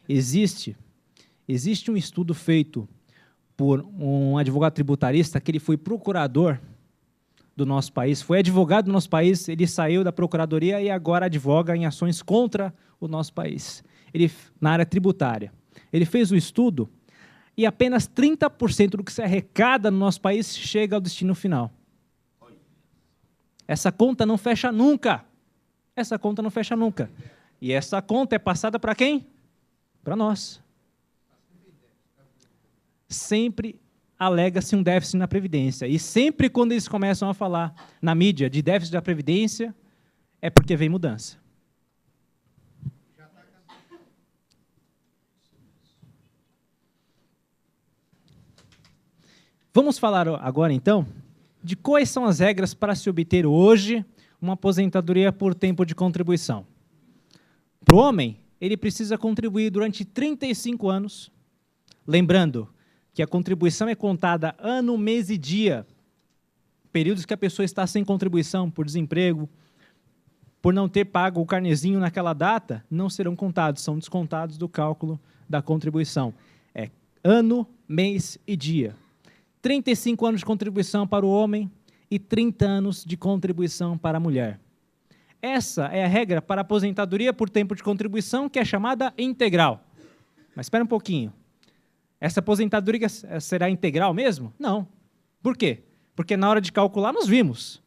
Existe um estudo feito por um advogado tributarista que ele foi procurador do nosso país, foi advogado do nosso país, ele saiu da procuradoria e agora advoga em ações contra o nosso país, na área tributária. Ele fez o estudo e apenas 30% do que se arrecada no nosso país chega ao destino final. Essa conta não fecha nunca. Essa conta não fecha nunca. E essa conta é passada para quem? Para nós. Sempre alega-se um déficit na Previdência. E sempre quando eles começam a falar na mídia de déficit da Previdência, é porque vem mudança. Vamos falar agora, então, de quais são as regras para se obter hoje uma aposentadoria por tempo de contribuição. Para o homem, ele precisa contribuir durante 35 anos, lembrando que a contribuição é contada ano, mês e dia, períodos que a pessoa está sem contribuição por desemprego, por não ter pago o carnezinho naquela data, não serão contados, são descontados do cálculo da contribuição. É ano, mês e dia. 35 anos de contribuição para o homem e 30 anos de contribuição para a mulher. Essa é a regra para a aposentadoria por tempo de contribuição, que é chamada integral. Mas espera um pouquinho. Essa aposentadoria será integral mesmo? Não. Por quê? Porque na hora de calcular nós vimos.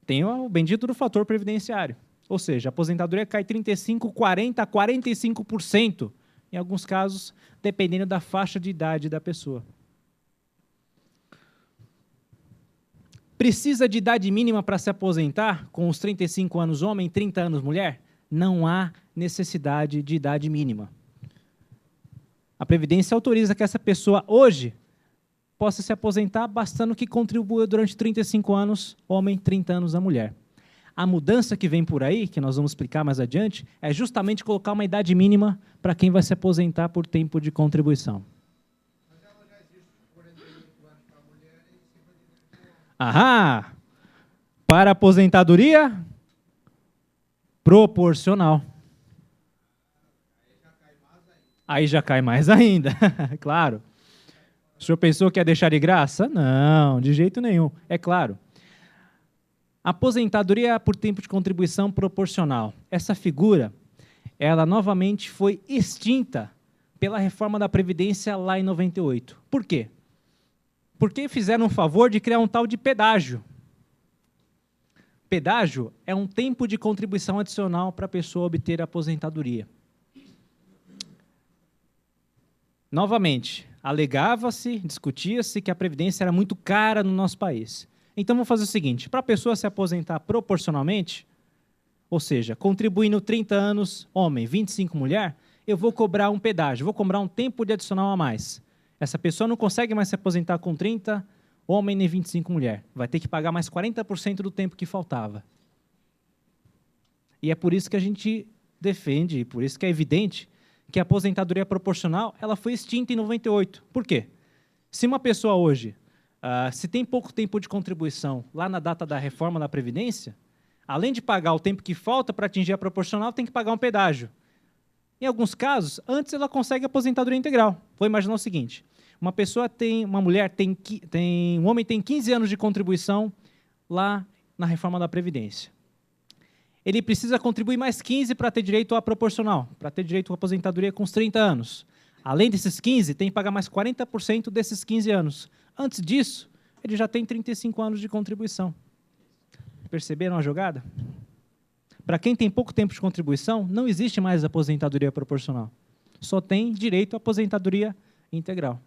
Tem o bendito do fator previdenciário. Ou seja, a aposentadoria cai 35%, 40%, 45%. Em alguns casos, dependendo da faixa de idade da pessoa. Precisa de idade mínima para se aposentar, com os 35 anos homem e 30 anos mulher? Não há necessidade de idade mínima. A Previdência autoriza que essa pessoa, hoje, possa se aposentar, bastando que contribua durante 35 anos, homem, 30 anos a mulher. A mudança que vem por aí, que nós vamos explicar mais adiante, é justamente colocar uma idade mínima para quem vai se aposentar por tempo de contribuição. Aham! Para aposentadoria proporcional. Aí já cai mais ainda, claro. O senhor pensou que ia deixar de graça? Não, de jeito nenhum. É claro. Aposentadoria por tempo de contribuição proporcional. Essa figura, ela novamente foi extinta pela reforma da Previdência lá em 98. Por quê? Porque fizeram um favor de criar um tal de pedágio. Pedágio é um tempo de contribuição adicional para a pessoa obter a aposentadoria. Novamente, alegava-se, discutia-se que a Previdência era muito cara no nosso país. Então, vamos fazer o seguinte, para a pessoa se aposentar proporcionalmente, ou seja, contribuindo 30 anos homem, 25 mulher, eu vou cobrar um pedágio, vou cobrar um tempo de adicional a mais. Essa pessoa não consegue mais se aposentar com 30 homem nem 25 mulher. Vai ter que pagar mais 40% do tempo que faltava. E é por isso que a gente defende, e por isso que é evidente, que a aposentadoria proporcional ela foi extinta em 98. Por quê? Se uma pessoa hoje, se tem pouco tempo de contribuição lá na data da reforma da Previdência, além de pagar o tempo que falta para atingir a proporcional, tem que pagar um pedágio. Em alguns casos, antes ela consegue a aposentadoria integral. Vou imaginar o seguinte, um homem tem 15 anos de contribuição lá na reforma da Previdência. Ele precisa contribuir mais 15 para ter direito à proporcional, para ter direito à aposentadoria com os 30 anos. Além desses 15, tem que pagar mais 40% desses 15 anos. Antes disso, ele já tem 35 anos de contribuição. Perceberam a jogada? Para quem tem pouco tempo de contribuição, não existe mais aposentadoria proporcional. Só tem direito à aposentadoria integral.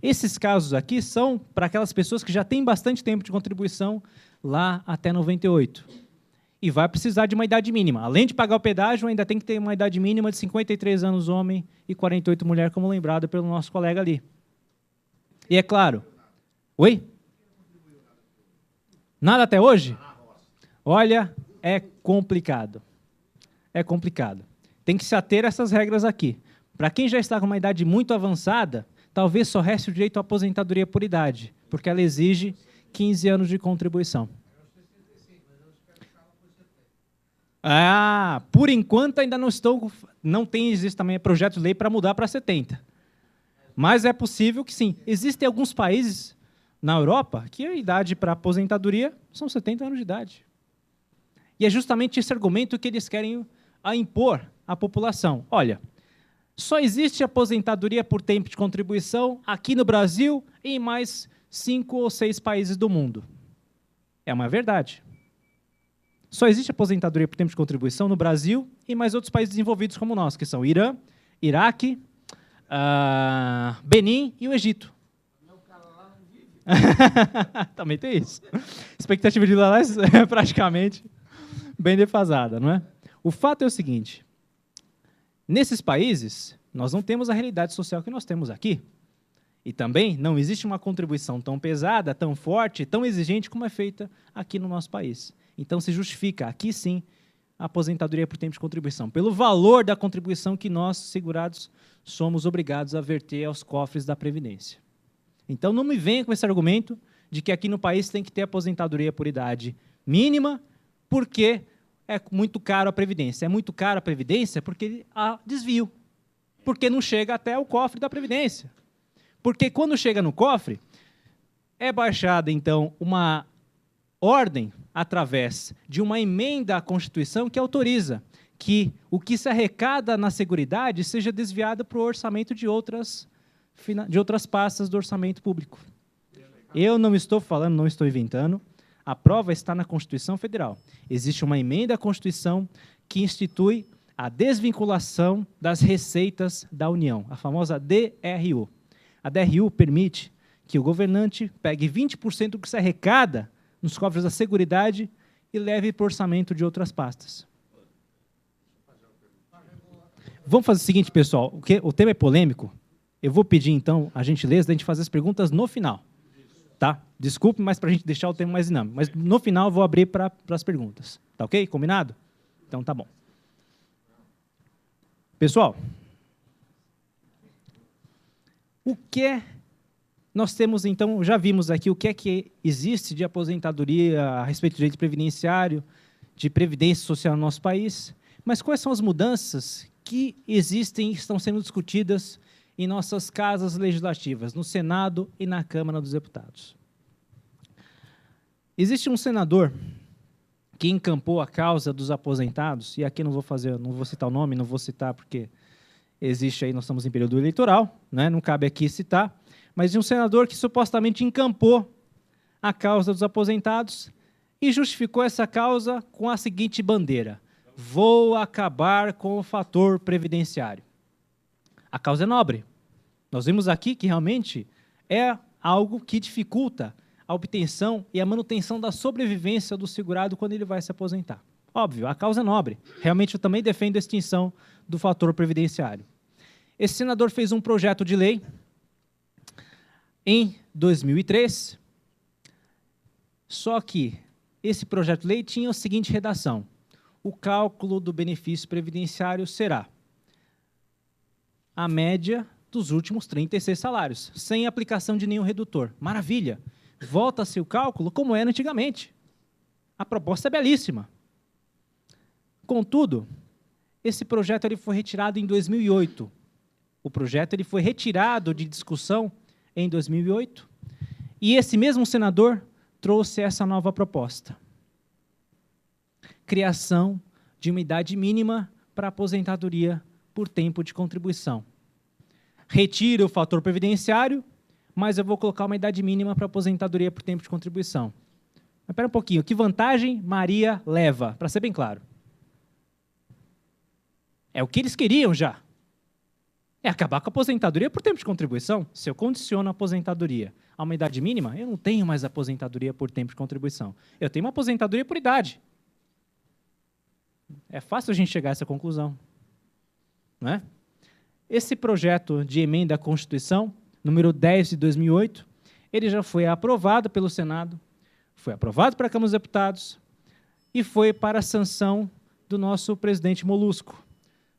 Esses casos aqui são para aquelas pessoas que já têm bastante tempo de contribuição lá até 98. E vai precisar de uma idade mínima. Além de pagar o pedágio, ainda tem que ter uma idade mínima de 53 anos homem e 48 mulher, como lembrado pelo nosso colega ali. E é claro... Oi? Nada até hoje? Olha, é complicado. É complicado. Tem que se ater a essas regras aqui. Para quem já está com uma idade muito avançada, talvez só reste o direito à aposentadoria por idade, porque ela exige 15 anos de contribuição. Por enquanto ainda existe também projeto de lei para mudar para 70. Mas é possível que sim. Existem alguns países na Europa que a idade para aposentadoria são 70 anos de idade. E é justamente esse argumento que eles querem impor à população. Olha, só existe aposentadoria por tempo de contribuição aqui no Brasil e em mais 5 ou 6 países do mundo. É uma verdade. Só existe aposentadoria por tempo de contribuição no Brasil e mais outros países desenvolvidos como nós, que são Irã, Iraque, Benin e o Egito. Também tem isso. A expectativa de lá é praticamente bem defasada, não é? O fato é o seguinte, nesses países, nós não temos a realidade social que nós temos aqui. E também não existe uma contribuição tão pesada, tão forte, tão exigente como é feita aqui no nosso país. Então, se justifica, aqui sim, a aposentadoria por tempo de contribuição, pelo valor da contribuição que nós, segurados, somos obrigados a verter aos cofres da Previdência. Então, não me venha com esse argumento de que aqui no país tem que ter aposentadoria por idade mínima, porque é muito caro a Previdência. É muito caro a Previdência porque há desvio, porque não chega até o cofre da Previdência. Porque quando chega no cofre, é baixada, então, uma ordem através de uma emenda à Constituição que autoriza que o que se arrecada na Seguridade seja desviado para o orçamento de outras pastas do orçamento público. Eu não estou falando, não estou inventando, a prova está na Constituição Federal. Existe uma emenda à Constituição que institui a desvinculação das receitas da União, a famosa DRU. A DRU permite que o governante pegue 20% do que se arrecada nos cofres da Seguridade e leve para o orçamento de outras pastas. Vamos fazer o seguinte, pessoal, o tema é polêmico, eu vou pedir, então, a gentileza de a gente fazer as perguntas no final. Tá? Desculpe, mas para a gente deixar o tema mais dinâmico. Mas no final eu vou abrir para as perguntas. Tá ok? Combinado? Então tá bom. Pessoal, o que nós temos, então, já vimos aqui o que é que existe de aposentadoria a respeito do direito previdenciário, de previdência social no nosso país, mas quais são as mudanças que existem e estão sendo discutidas em nossas casas legislativas, no Senado e na Câmara dos Deputados. Existe um senador que encampou a causa dos aposentados, e aqui não vou citar o nome, não vou citar porque existe aí, nós estamos em período eleitoral, né? Não cabe aqui citar, mas de um senador que supostamente encampou a causa dos aposentados e justificou essa causa com a seguinte bandeira: vou acabar com o fator previdenciário. A causa é nobre. Nós vimos aqui que realmente é algo que dificulta a obtenção e a manutenção da sobrevivência do segurado quando ele vai se aposentar. Óbvio, a causa é nobre. Realmente eu também defendo a extinção do fator previdenciário. Esse senador fez um projeto de lei em 2003, só que esse projeto de lei tinha a seguinte redação: o cálculo do benefício previdenciário será a média dos últimos 36 salários, sem aplicação de nenhum redutor. Maravilha! Volta-se o cálculo como era antigamente. A proposta é belíssima. Contudo, esse projeto ele foi retirado em 2008. O projeto ele foi retirado de discussão em 2008, e esse mesmo senador trouxe essa nova proposta: criação de uma idade mínima para aposentadoria por tempo de contribuição. Retira o fator previdenciário, mas eu vou colocar uma idade mínima para aposentadoria por tempo de contribuição. Mas espera um pouquinho, que vantagem Maria leva? Para ser bem claro. É o que eles queriam já. É acabar com a aposentadoria por tempo de contribuição. Se eu condiciono a aposentadoria a uma idade mínima, eu não tenho mais aposentadoria por tempo de contribuição. Eu tenho uma aposentadoria por idade. É fácil a gente chegar a essa conclusão, não é? Esse projeto de emenda à Constituição, número 10 de 2008, ele já foi aprovado pelo Senado, foi aprovado para a Câmara dos Deputados e foi para a sanção do nosso presidente Molusco.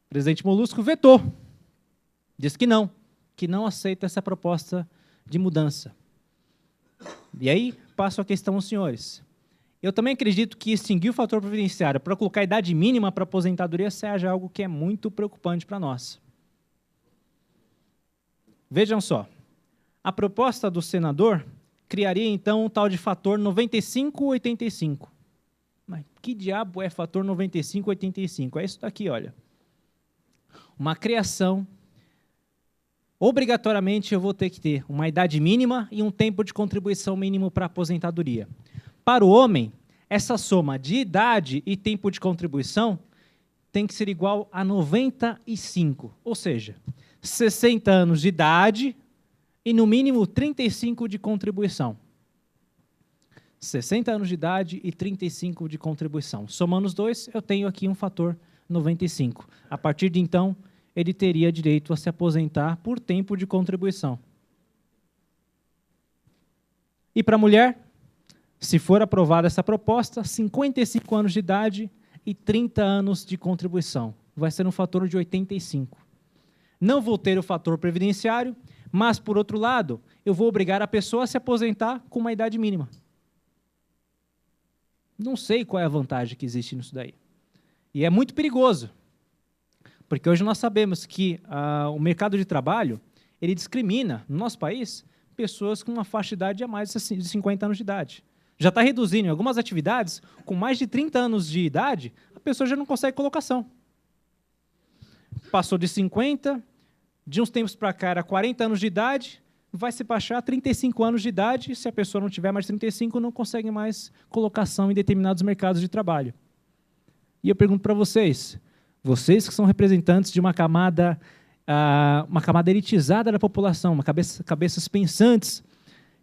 O presidente Molusco vetou, disse que não aceita essa proposta de mudança. E aí, passo a questão aos senhores. Eu também acredito que extinguir o fator previdenciário para colocar a idade mínima para aposentadoria seja algo que é muito preocupante para nós. Vejam só, a proposta do senador criaria, então, um tal de fator 95-85. Mas que diabo é fator 95-85? É isso daqui, olha. Uma criação, obrigatoriamente eu vou ter que ter uma idade mínima e um tempo de contribuição mínimo para a aposentadoria. Para o homem, essa soma de idade e tempo de contribuição tem que ser igual a 95, ou seja, 60 anos de idade e, no mínimo, 35 de contribuição. 60 anos de idade e 35 de contribuição. Somando os dois, eu tenho aqui um fator 95. A partir de então, ele teria direito a se aposentar por tempo de contribuição. E para a mulher, se for aprovada essa proposta, 55 anos de idade e 30 anos de contribuição. Vai ser um fator de 85. Não vou ter o fator previdenciário, mas, por outro lado, eu vou obrigar a pessoa a se aposentar com uma idade mínima. Não sei qual é a vantagem que existe nisso daí. E é muito perigoso, porque hoje nós sabemos que o mercado de trabalho, ele discrimina, no nosso país, pessoas com uma faixa de idade a mais de 50 anos de idade. Já está reduzindo em algumas atividades, com mais de 30 anos de idade, a pessoa já não consegue colocação. Passou de 50, de uns tempos para cá era 40 anos de idade, vai se baixar a 35 anos de idade, se a pessoa não tiver mais 35, não consegue mais colocação em determinados mercados de trabalho. E eu pergunto para vocês que são representantes de uma camada elitizada da população, cabeças pensantes,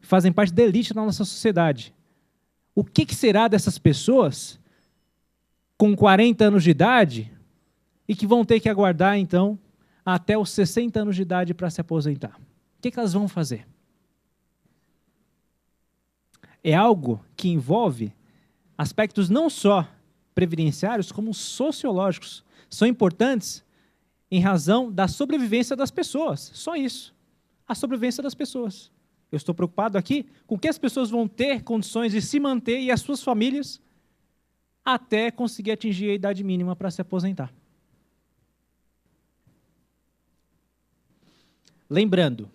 fazem parte da elite da nossa sociedade. O que será dessas pessoas com 40 anos de idade e que vão ter que aguardar, então, até os 60 anos de idade para se aposentar? O que elas vão fazer? É algo que envolve aspectos não só previdenciários, como sociológicos. São importantes em razão da sobrevivência das pessoas. Só isso. A sobrevivência das pessoas. Eu estou preocupado aqui com que as pessoas vão ter condições de se manter e as suas famílias até conseguir atingir a idade mínima para se aposentar. Lembrando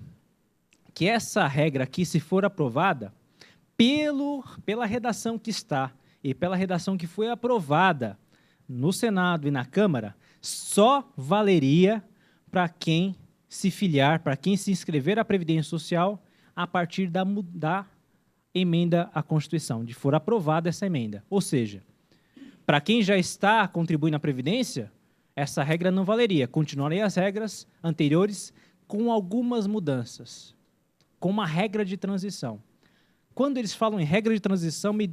que essa regra aqui, se for aprovada, pela redação que está e pela redação que foi aprovada no Senado e na Câmara, só valeria para quem se filiar, para quem se inscrever à Previdência Social a partir da emenda à Constituição, de for aprovada essa emenda. Ou seja, para quem já está contribuindo na Previdência, essa regra não valeria. Continuariam as regras anteriores com algumas mudanças, com uma regra de transição. Quando eles falam em regra de transição, me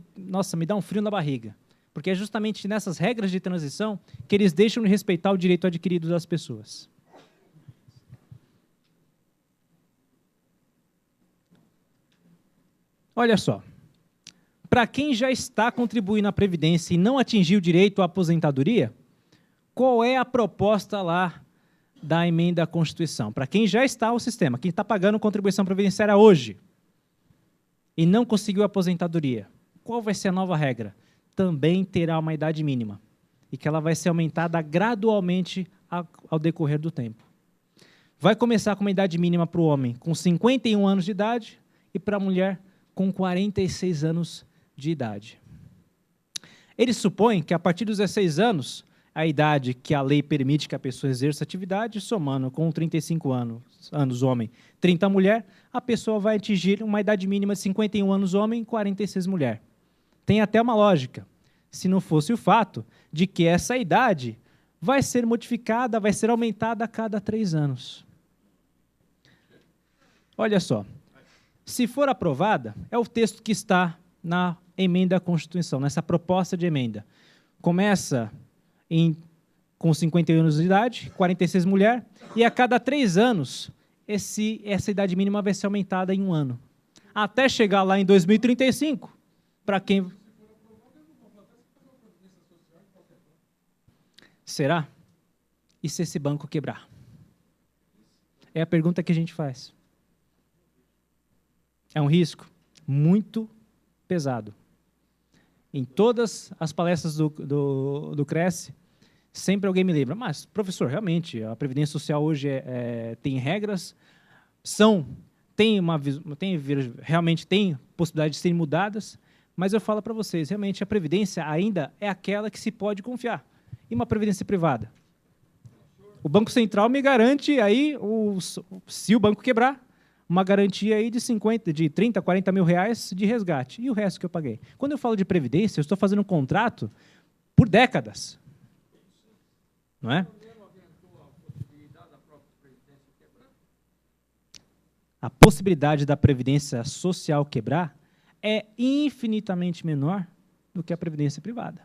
dá um frio na barriga, porque é justamente nessas regras de transição que eles deixam de respeitar o direito adquirido das pessoas. Olha só, para quem já está contribuindo na Previdência e não atingiu o direito à aposentadoria, qual é a proposta lá da emenda à Constituição? Para quem já está no sistema, quem está pagando contribuição previdenciária hoje e não conseguiu a aposentadoria, qual vai ser a nova regra? Também terá uma idade mínima e que ela vai ser aumentada gradualmente ao decorrer do tempo. Vai começar com uma idade mínima para o homem com 51 anos de idade e para a mulher com 46 anos de idade. Eles supõem que a partir dos 16 anos, a idade que a lei permite que a pessoa exerça atividade, somando com 35 anos homem, 30 mulher, a pessoa vai atingir uma idade mínima de 51 anos homem e 46 mulher. Tem até uma lógica, se não fosse o fato de que essa idade vai ser modificada, vai ser aumentada a cada 3 anos. Olha só, se for aprovada, é o texto que está na emenda à Constituição, nessa proposta de emenda. Começa com 51 anos de idade, 46 mulher, e a cada 3 anos, essa idade mínima vai ser aumentada em 1 ano. Até chegar lá em 2035, para quem... Será? E se esse banco quebrar? É a pergunta que a gente faz. É um risco muito pesado. Em todas as palestras do Cresce, sempre alguém me lembra, mas, professor, realmente, a Previdência Social hoje tem regras, realmente tem possibilidade de serem mudadas, mas eu falo para vocês, realmente, a Previdência ainda é aquela que se pode confiar. E uma Previdência privada? O Banco Central me garante, aí, se o banco quebrar, uma garantia aí de 30, 40 mil reais de resgate. E o resto que eu paguei? Quando eu falo de previdência, eu estou fazendo um contrato por décadas. Não é? A possibilidade da previdência social quebrar é infinitamente menor do que a previdência privada.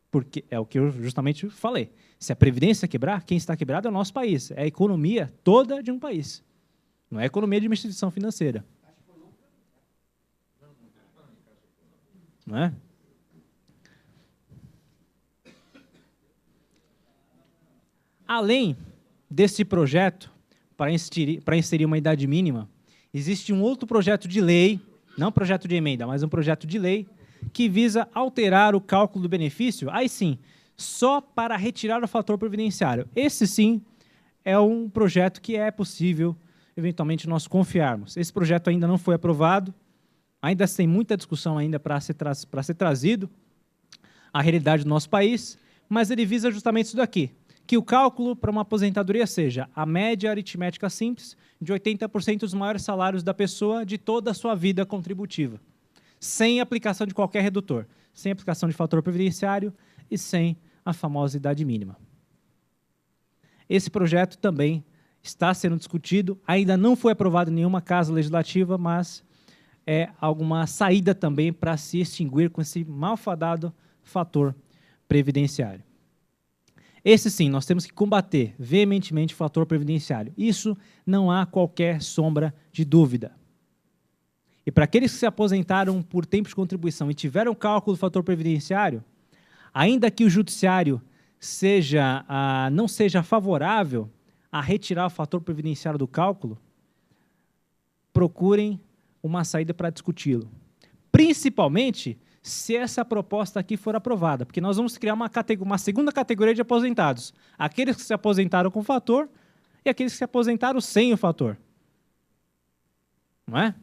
Porque é o que eu justamente falei. Se a previdência quebrar, quem está quebrado é o nosso país. É a economia toda de um país. Não é a economia de uma instituição financeira. Não é? Além desse projeto, para inserir uma idade mínima, existe um outro projeto de lei, não projeto de emenda, mas um projeto de lei, que visa alterar o cálculo do benefício, aí sim, só para retirar o fator previdenciário. Esse sim é um projeto que é possível eventualmente nós confiarmos. Esse projeto ainda não foi aprovado, ainda tem muita discussão ainda para ser trazido à realidade do nosso país, mas ele visa justamente isso daqui, que o cálculo para uma aposentadoria seja a média aritmética simples de 80% dos maiores salários da pessoa de toda a sua vida contributiva, sem aplicação de qualquer redutor, sem aplicação de fator previdenciário e sem a famosa idade mínima. Esse projeto também está sendo discutido, ainda não foi aprovado em nenhuma casa legislativa, mas é alguma saída também para se extinguir com esse malfadado fator previdenciário. Esse sim, nós temos que combater veementemente o fator previdenciário. Isso não há qualquer sombra de dúvida. E para aqueles que se aposentaram por tempo de contribuição e tiveram cálculo do fator previdenciário, ainda que o judiciário não seja favorável a retirar o fator previdenciário do cálculo, procurem uma saída para discuti-lo. Principalmente se essa proposta aqui for aprovada, porque nós vamos criar uma segunda categoria de aposentados, aqueles que se aposentaram com fator e aqueles que se aposentaram sem o fator. Não é?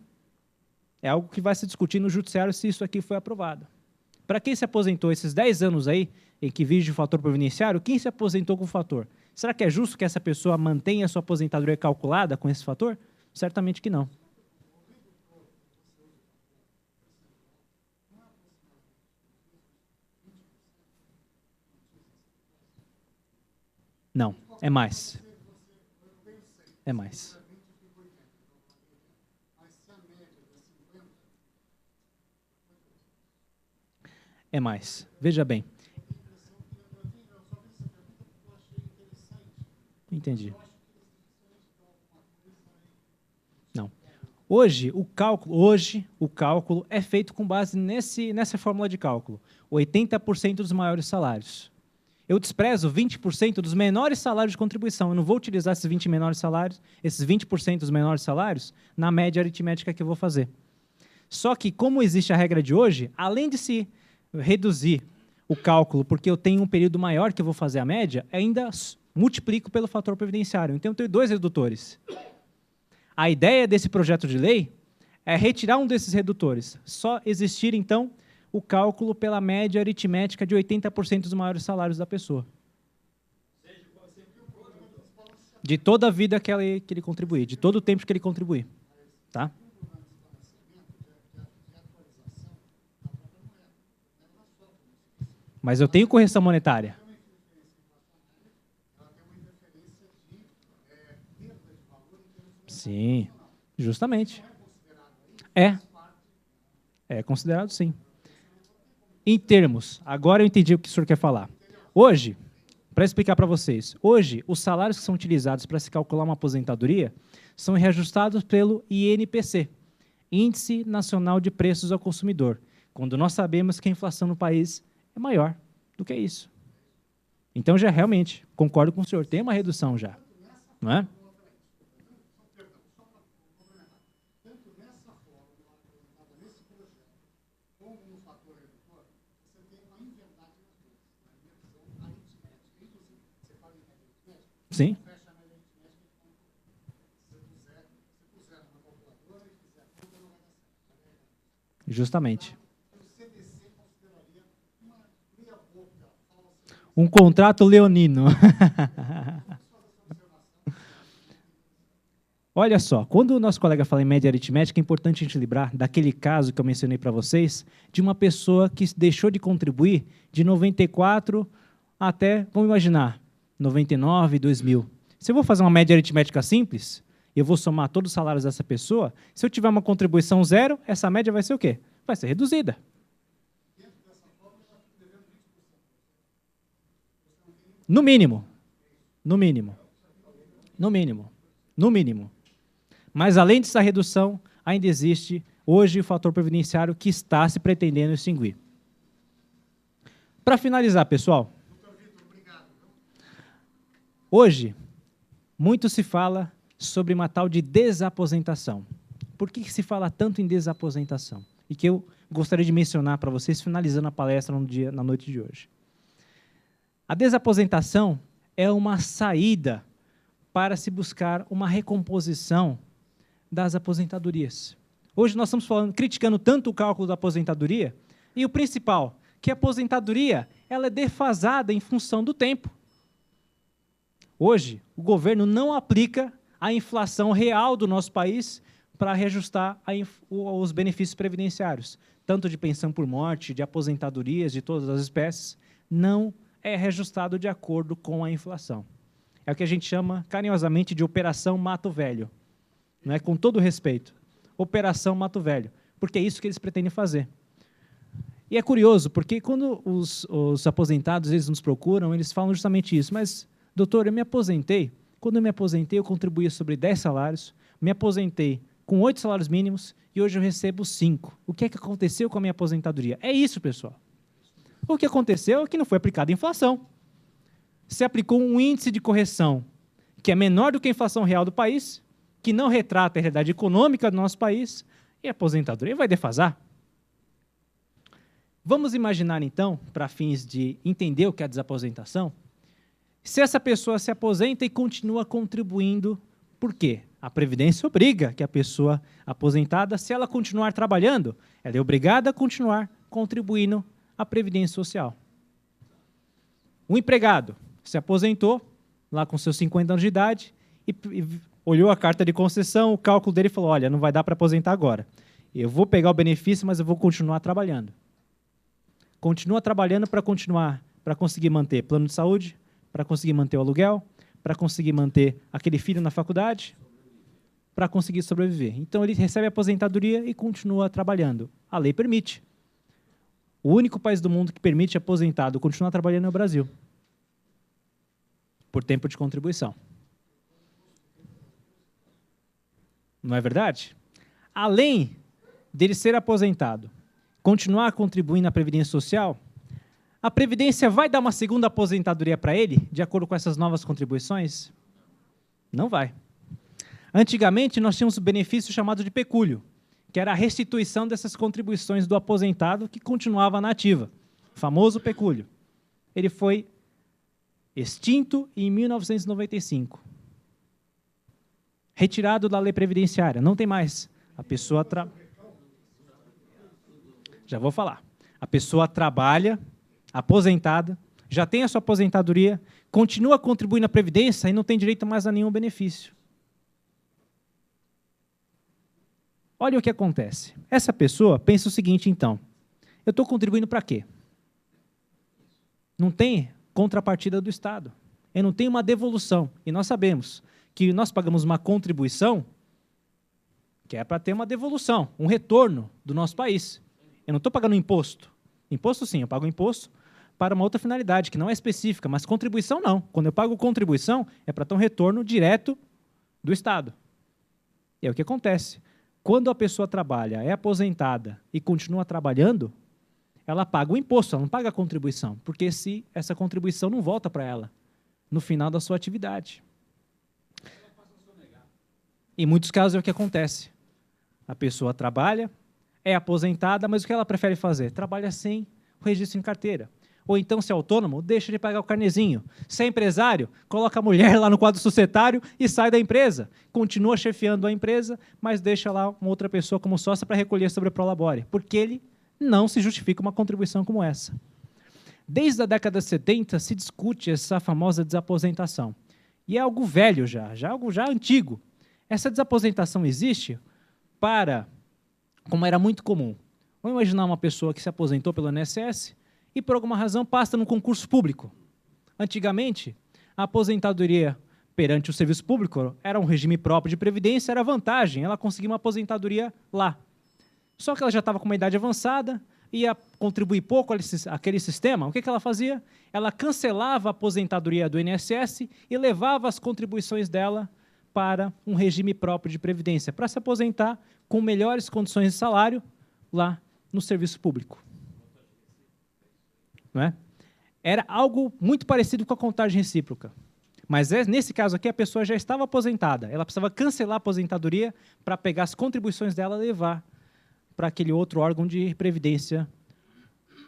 É algo que vai se discutir no judiciário se isso aqui for aprovado. Para quem se aposentou esses 10 anos aí, em que vige o fator previdenciário, quem se aposentou com o fator? Será que é justo que essa pessoa mantenha a sua aposentadoria calculada com esse fator? Certamente que não. Não, é mais. É mais. É mais. Veja bem. Entendi. Não. Hoje o cálculo é feito com base nessa fórmula de cálculo. 80% dos maiores salários. Eu desprezo 20% dos menores salários de contribuição. Eu não vou utilizar esses 20 menores salários, esses 20% dos menores salários, na média aritmética que eu vou fazer. Só que, como existe a regra de hoje, além de se reduzir o cálculo, porque eu tenho um período maior que eu vou fazer a média, ainda multiplico pelo fator previdenciário. Então, eu tenho 2 redutores. A ideia desse projeto de lei é retirar um desses redutores. Só existir, então, o cálculo pela média aritmética de 80% dos maiores salários da pessoa. De toda a vida que ele contribuir, de todo o tempo que ele contribuir. Tá? Mas eu tenho correção monetária. Sim, justamente. É considerado sim. Em termos, agora eu entendi o que o senhor quer falar. Hoje, para explicar para vocês, hoje os salários que são utilizados para se calcular uma aposentadoria são reajustados pelo INPC, Índice Nacional de Preços ao Consumidor, quando nós sabemos que a inflação no país é maior do que isso. Então, já realmente, concordo com o senhor, tem uma redução já, não é? Sim. Justamente. Um contrato leonino. Olha só, quando o nosso colega fala em média aritmética, é importante a gente lembrar daquele caso que eu mencionei para vocês, de uma pessoa que deixou de contribuir de 94 até, vamos imaginar, 99, 2000. Se eu vou fazer uma média aritmética simples, eu vou somar todos os salários dessa pessoa, se eu tiver uma contribuição zero, essa média vai ser o quê? Vai ser reduzida. No mínimo. No mínimo. No mínimo. No mínimo. Mas, além dessa redução, ainda existe, hoje, o fator previdenciário que está se pretendendo extinguir. Para finalizar, pessoal, hoje, muito se fala sobre uma tal de desaposentação. Por que se fala tanto em desaposentação? E que eu gostaria de mencionar para vocês, finalizando a palestra na noite de hoje. A desaposentação é uma saída para se buscar uma recomposição das aposentadorias. Hoje nós estamos criticando tanto o cálculo da aposentadoria, e o principal, que a aposentadoria ela é defasada em função do tempo. Hoje, o governo não aplica a inflação real do nosso país para reajustar os benefícios previdenciários, tanto de pensão por morte, de aposentadorias, de todas as espécies, não é reajustado de acordo com a inflação. É o que a gente chama carinhosamente de Operação Mato Velho. Não é? Com todo respeito. Operação Mato Velho. Porque é isso que eles pretendem fazer. E é curioso, porque quando os aposentados eles nos procuram, eles falam justamente isso. Mas, doutor, eu me aposentei. Quando eu me aposentei, eu contribuía sobre 10 salários. Me aposentei com 8 salários mínimos e hoje eu recebo 5. O que é que aconteceu com a minha aposentadoria? É isso, pessoal. O que aconteceu é que não foi aplicada a inflação. Se aplicou um índice de correção que é menor do que a inflação real do país, que não retrata a realidade econômica do nosso país, e a aposentadoria vai defasar. Vamos imaginar, então, para fins de entender o que é a desaposentação, se essa pessoa se aposenta e continua contribuindo, por quê? A Previdência obriga que a pessoa aposentada, se ela continuar trabalhando, ela é obrigada a continuar contribuindo a Previdência Social. O empregado se aposentou, lá com seus 50 anos de idade, e olhou a carta de concessão, o cálculo dele falou, olha, não vai dar para aposentar agora. Eu vou pegar o benefício, mas eu vou continuar trabalhando. Continua trabalhando para conseguir manter plano de saúde, para conseguir manter o aluguel, para conseguir manter aquele filho na faculdade, para conseguir sobreviver. Então, ele recebe a aposentadoria e continua trabalhando. A lei permite. O único país do mundo que permite aposentado continuar trabalhando é o Brasil, por tempo de contribuição. Não é verdade? Além dele ser aposentado, continuar contribuindo na Previdência Social, a Previdência vai dar uma segunda aposentadoria para ele, de acordo com essas novas contribuições? Não vai. Antigamente, nós tínhamos um benefício chamado de pecúlio, que era a restituição dessas contribuições do aposentado que continuava na ativa, o famoso pecúlio. Ele foi extinto em 1995. Retirado da lei previdenciária, não tem mais. A pessoa Já vou falar. A pessoa trabalha, aposentada, já tem a sua aposentadoria, continua contribuindo na Previdência e não tem direito mais a nenhum benefício. Olha o que acontece. Essa pessoa pensa o seguinte, então, eu estou contribuindo para quê? Não tem contrapartida do Estado. Eu não tenho uma devolução. E nós sabemos que nós pagamos uma contribuição que é para ter uma devolução, um retorno do nosso país. Eu não estou pagando imposto. Imposto, sim, eu pago imposto para uma outra finalidade, que não é específica, mas contribuição, não. Quando eu pago contribuição, é para ter um retorno direto do Estado. E é o que acontece. Quando a pessoa trabalha, é aposentada e continua trabalhando, ela paga o imposto, ela não paga a contribuição, porque essa contribuição não volta para ela no final da sua atividade. Em muitos casos é o que acontece. A pessoa trabalha, é aposentada, mas o que ela prefere fazer? Trabalha sem o registro em carteira. Ou então, se é autônomo, deixa de pagar o carnezinho. Se é empresário, coloca a mulher lá no quadro societário e sai da empresa. Continua chefiando a empresa, mas deixa lá uma outra pessoa como sócia para recolher sobre o prolabore, porque ele não se justifica uma contribuição como essa. Desde a década de 70 se discute essa famosa desaposentação. E é algo velho algo já antigo. Essa desaposentação existe como era muito comum. Vamos imaginar uma pessoa que se aposentou pelo INSS e, por alguma razão, passa num concurso público. Antigamente, a aposentadoria perante o serviço público era um regime próprio de previdência, era vantagem, ela conseguia uma aposentadoria lá. Só que ela já estava com uma idade avançada, ia contribuir pouco àquele sistema. O que ela fazia? Ela cancelava a aposentadoria do INSS e levava as contribuições dela para um regime próprio de previdência, para se aposentar com melhores condições de salário lá no serviço público. Não é? Era algo muito parecido com a contagem recíproca. Mas nesse caso aqui, a pessoa já estava aposentada. Ela precisava cancelar a aposentadoria para pegar as contribuições dela e levar para aquele outro órgão de previdência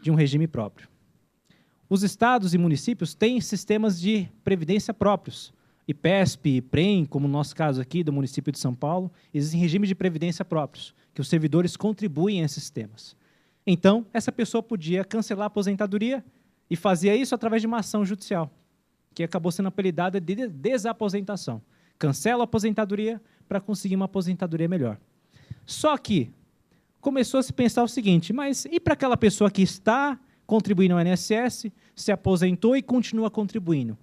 de um regime próprio. Os estados e municípios têm sistemas de previdência próprios. IPESP, IPREM, como no nosso caso aqui, do município de São Paulo, existem regimes de previdência próprios, que os servidores contribuem a esses sistemas. Então, essa pessoa podia cancelar a aposentadoria e fazia isso através de uma ação judicial, que acabou sendo apelidada de desaposentação. Cancela a aposentadoria para conseguir uma aposentadoria melhor. Só que começou a se pensar o seguinte, mas e para aquela pessoa que está contribuindo ao INSS, se aposentou e continua contribuindo?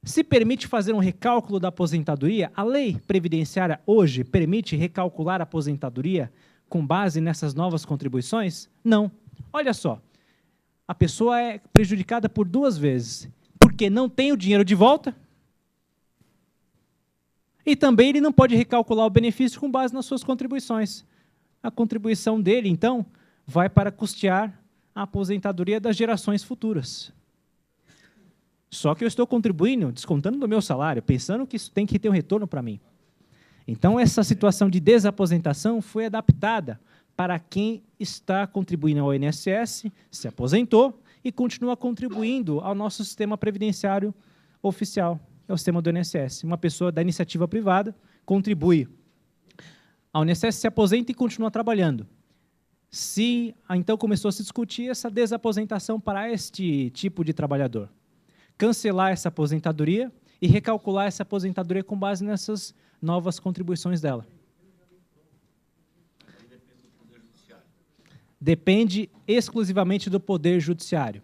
Se permite fazer um recálculo da aposentadoria, a lei previdenciária hoje permite recalcular a aposentadoria com base nessas novas contribuições? Não. Olha só, a pessoa é prejudicada por duas vezes, porque não tem o dinheiro de volta e também ele não pode recalcular o benefício com base nas suas contribuições. A contribuição dele, então, vai para custear a aposentadoria das gerações futuras. Só que eu estou contribuindo, descontando do meu salário, pensando que isso tem que ter um retorno para mim. Então, essa situação de desaposentação foi adaptada para quem está contribuindo ao INSS, se aposentou e continua contribuindo ao nosso sistema previdenciário oficial, é o sistema do INSS. Uma pessoa da iniciativa privada contribui ao INSS, se aposenta e continua trabalhando. Então começou a se discutir essa desaposentação para este tipo de trabalhador. Cancelar essa aposentadoria e recalcular essa aposentadoria com base nessas novas contribuições dela. Depende exclusivamente do Poder Judiciário.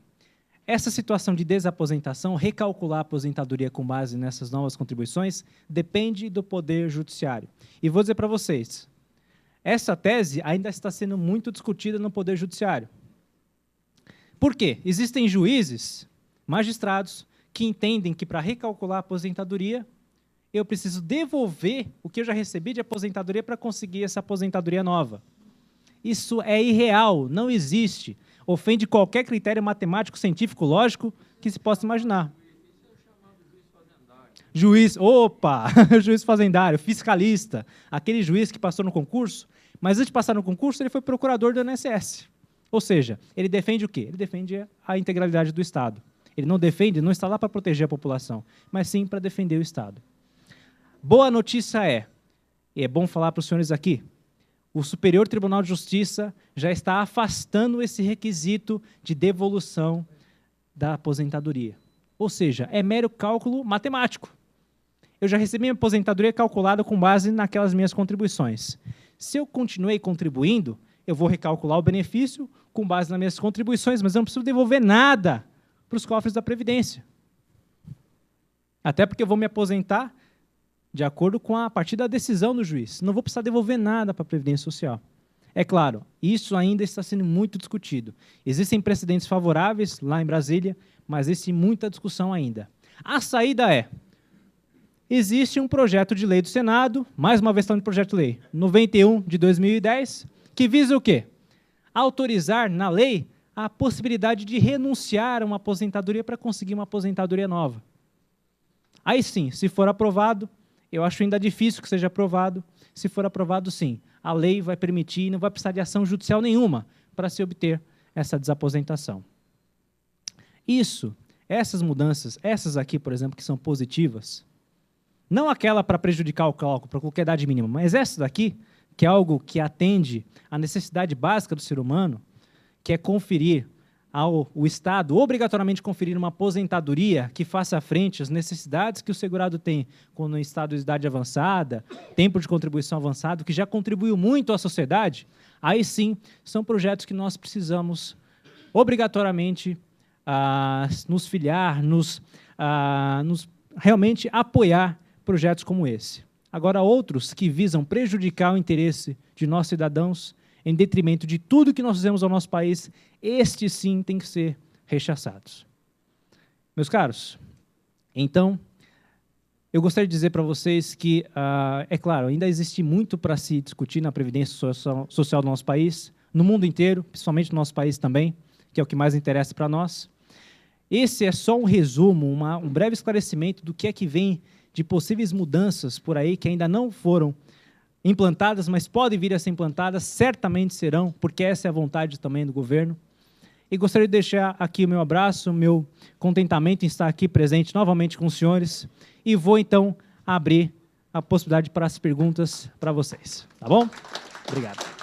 Essa situação de desaposentação, recalcular a aposentadoria com base nessas novas contribuições, depende do Poder Judiciário. E vou dizer para vocês, essa tese ainda está sendo muito discutida no Poder Judiciário. Por quê? Existem juízes, magistrados, que entendem que para recalcular a aposentadoria, eu preciso devolver o que eu já recebi de aposentadoria para conseguir essa aposentadoria nova. Isso é irreal, não existe. Ofende qualquer critério matemático, científico, lógico que se possa imaginar. Juiz, juiz fazendário, fiscalista, aquele juiz que passou no concurso, mas antes de passar no concurso, ele foi procurador do INSS. Ou seja, ele defende o quê? Ele defende a integralidade do Estado. Ele não está lá para proteger a população, mas sim para defender o Estado. Boa notícia e é bom falar para os senhores aqui, o Superior Tribunal de Justiça já está afastando esse requisito de devolução da aposentadoria. Ou seja, é mero cálculo matemático. Eu já recebi minha aposentadoria calculada com base naquelas minhas contribuições. Se eu continuei contribuindo, eu vou recalcular o benefício com base nas minhas contribuições, mas eu não preciso devolver nada para os cofres da Previdência. Até porque eu vou me aposentar de acordo com a partir da decisão do juiz. Não vou precisar devolver nada para a Previdência Social. É claro, isso ainda está sendo muito discutido. Existem precedentes favoráveis lá em Brasília, mas existe muita discussão ainda. A saída existe um projeto de lei do Senado, mais uma versão de projeto de lei, 91 de 2010, que visa o quê? Autorizar na lei a possibilidade de renunciar a uma aposentadoria para conseguir uma aposentadoria nova. Aí sim, se for aprovado, eu acho ainda difícil que seja aprovado, se for aprovado sim, a lei vai permitir e não vai precisar de ação judicial nenhuma para se obter essa desaposentação. Essas mudanças, essas aqui, por exemplo, que são positivas, não aquela para prejudicar o cálculo, para qualquer idade mínima, mas essa daqui, que é algo que atende à necessidade básica do ser humano, que é conferir o Estado, obrigatoriamente conferir uma aposentadoria que faça frente às necessidades que o segurado tem quando em estado de idade avançada, tempo de contribuição avançado, que já contribuiu muito à sociedade, aí sim, são projetos que nós precisamos obrigatoriamente nos filiar, realmente apoiar projetos como esse. Agora, outros que visam prejudicar o interesse de nossos cidadãos em detrimento de tudo que nós fizemos ao nosso país, estes sim têm que ser rechaçados. Meus caros, então, eu gostaria de dizer para vocês que, é claro, ainda existe muito para se discutir na previdência social do nosso país, no mundo inteiro, principalmente no nosso país também, que é o que mais interessa para nós. Esse é só um resumo, um breve esclarecimento do que é que vem de possíveis mudanças por aí que ainda não foram implantadas, mas podem vir a ser implantadas, certamente serão, porque essa é a vontade também do governo. E gostaria de deixar aqui o meu abraço, o meu contentamento em estar aqui presente novamente com os senhores, e vou, então, abrir a possibilidade para as perguntas para vocês. Tá bom? Obrigado.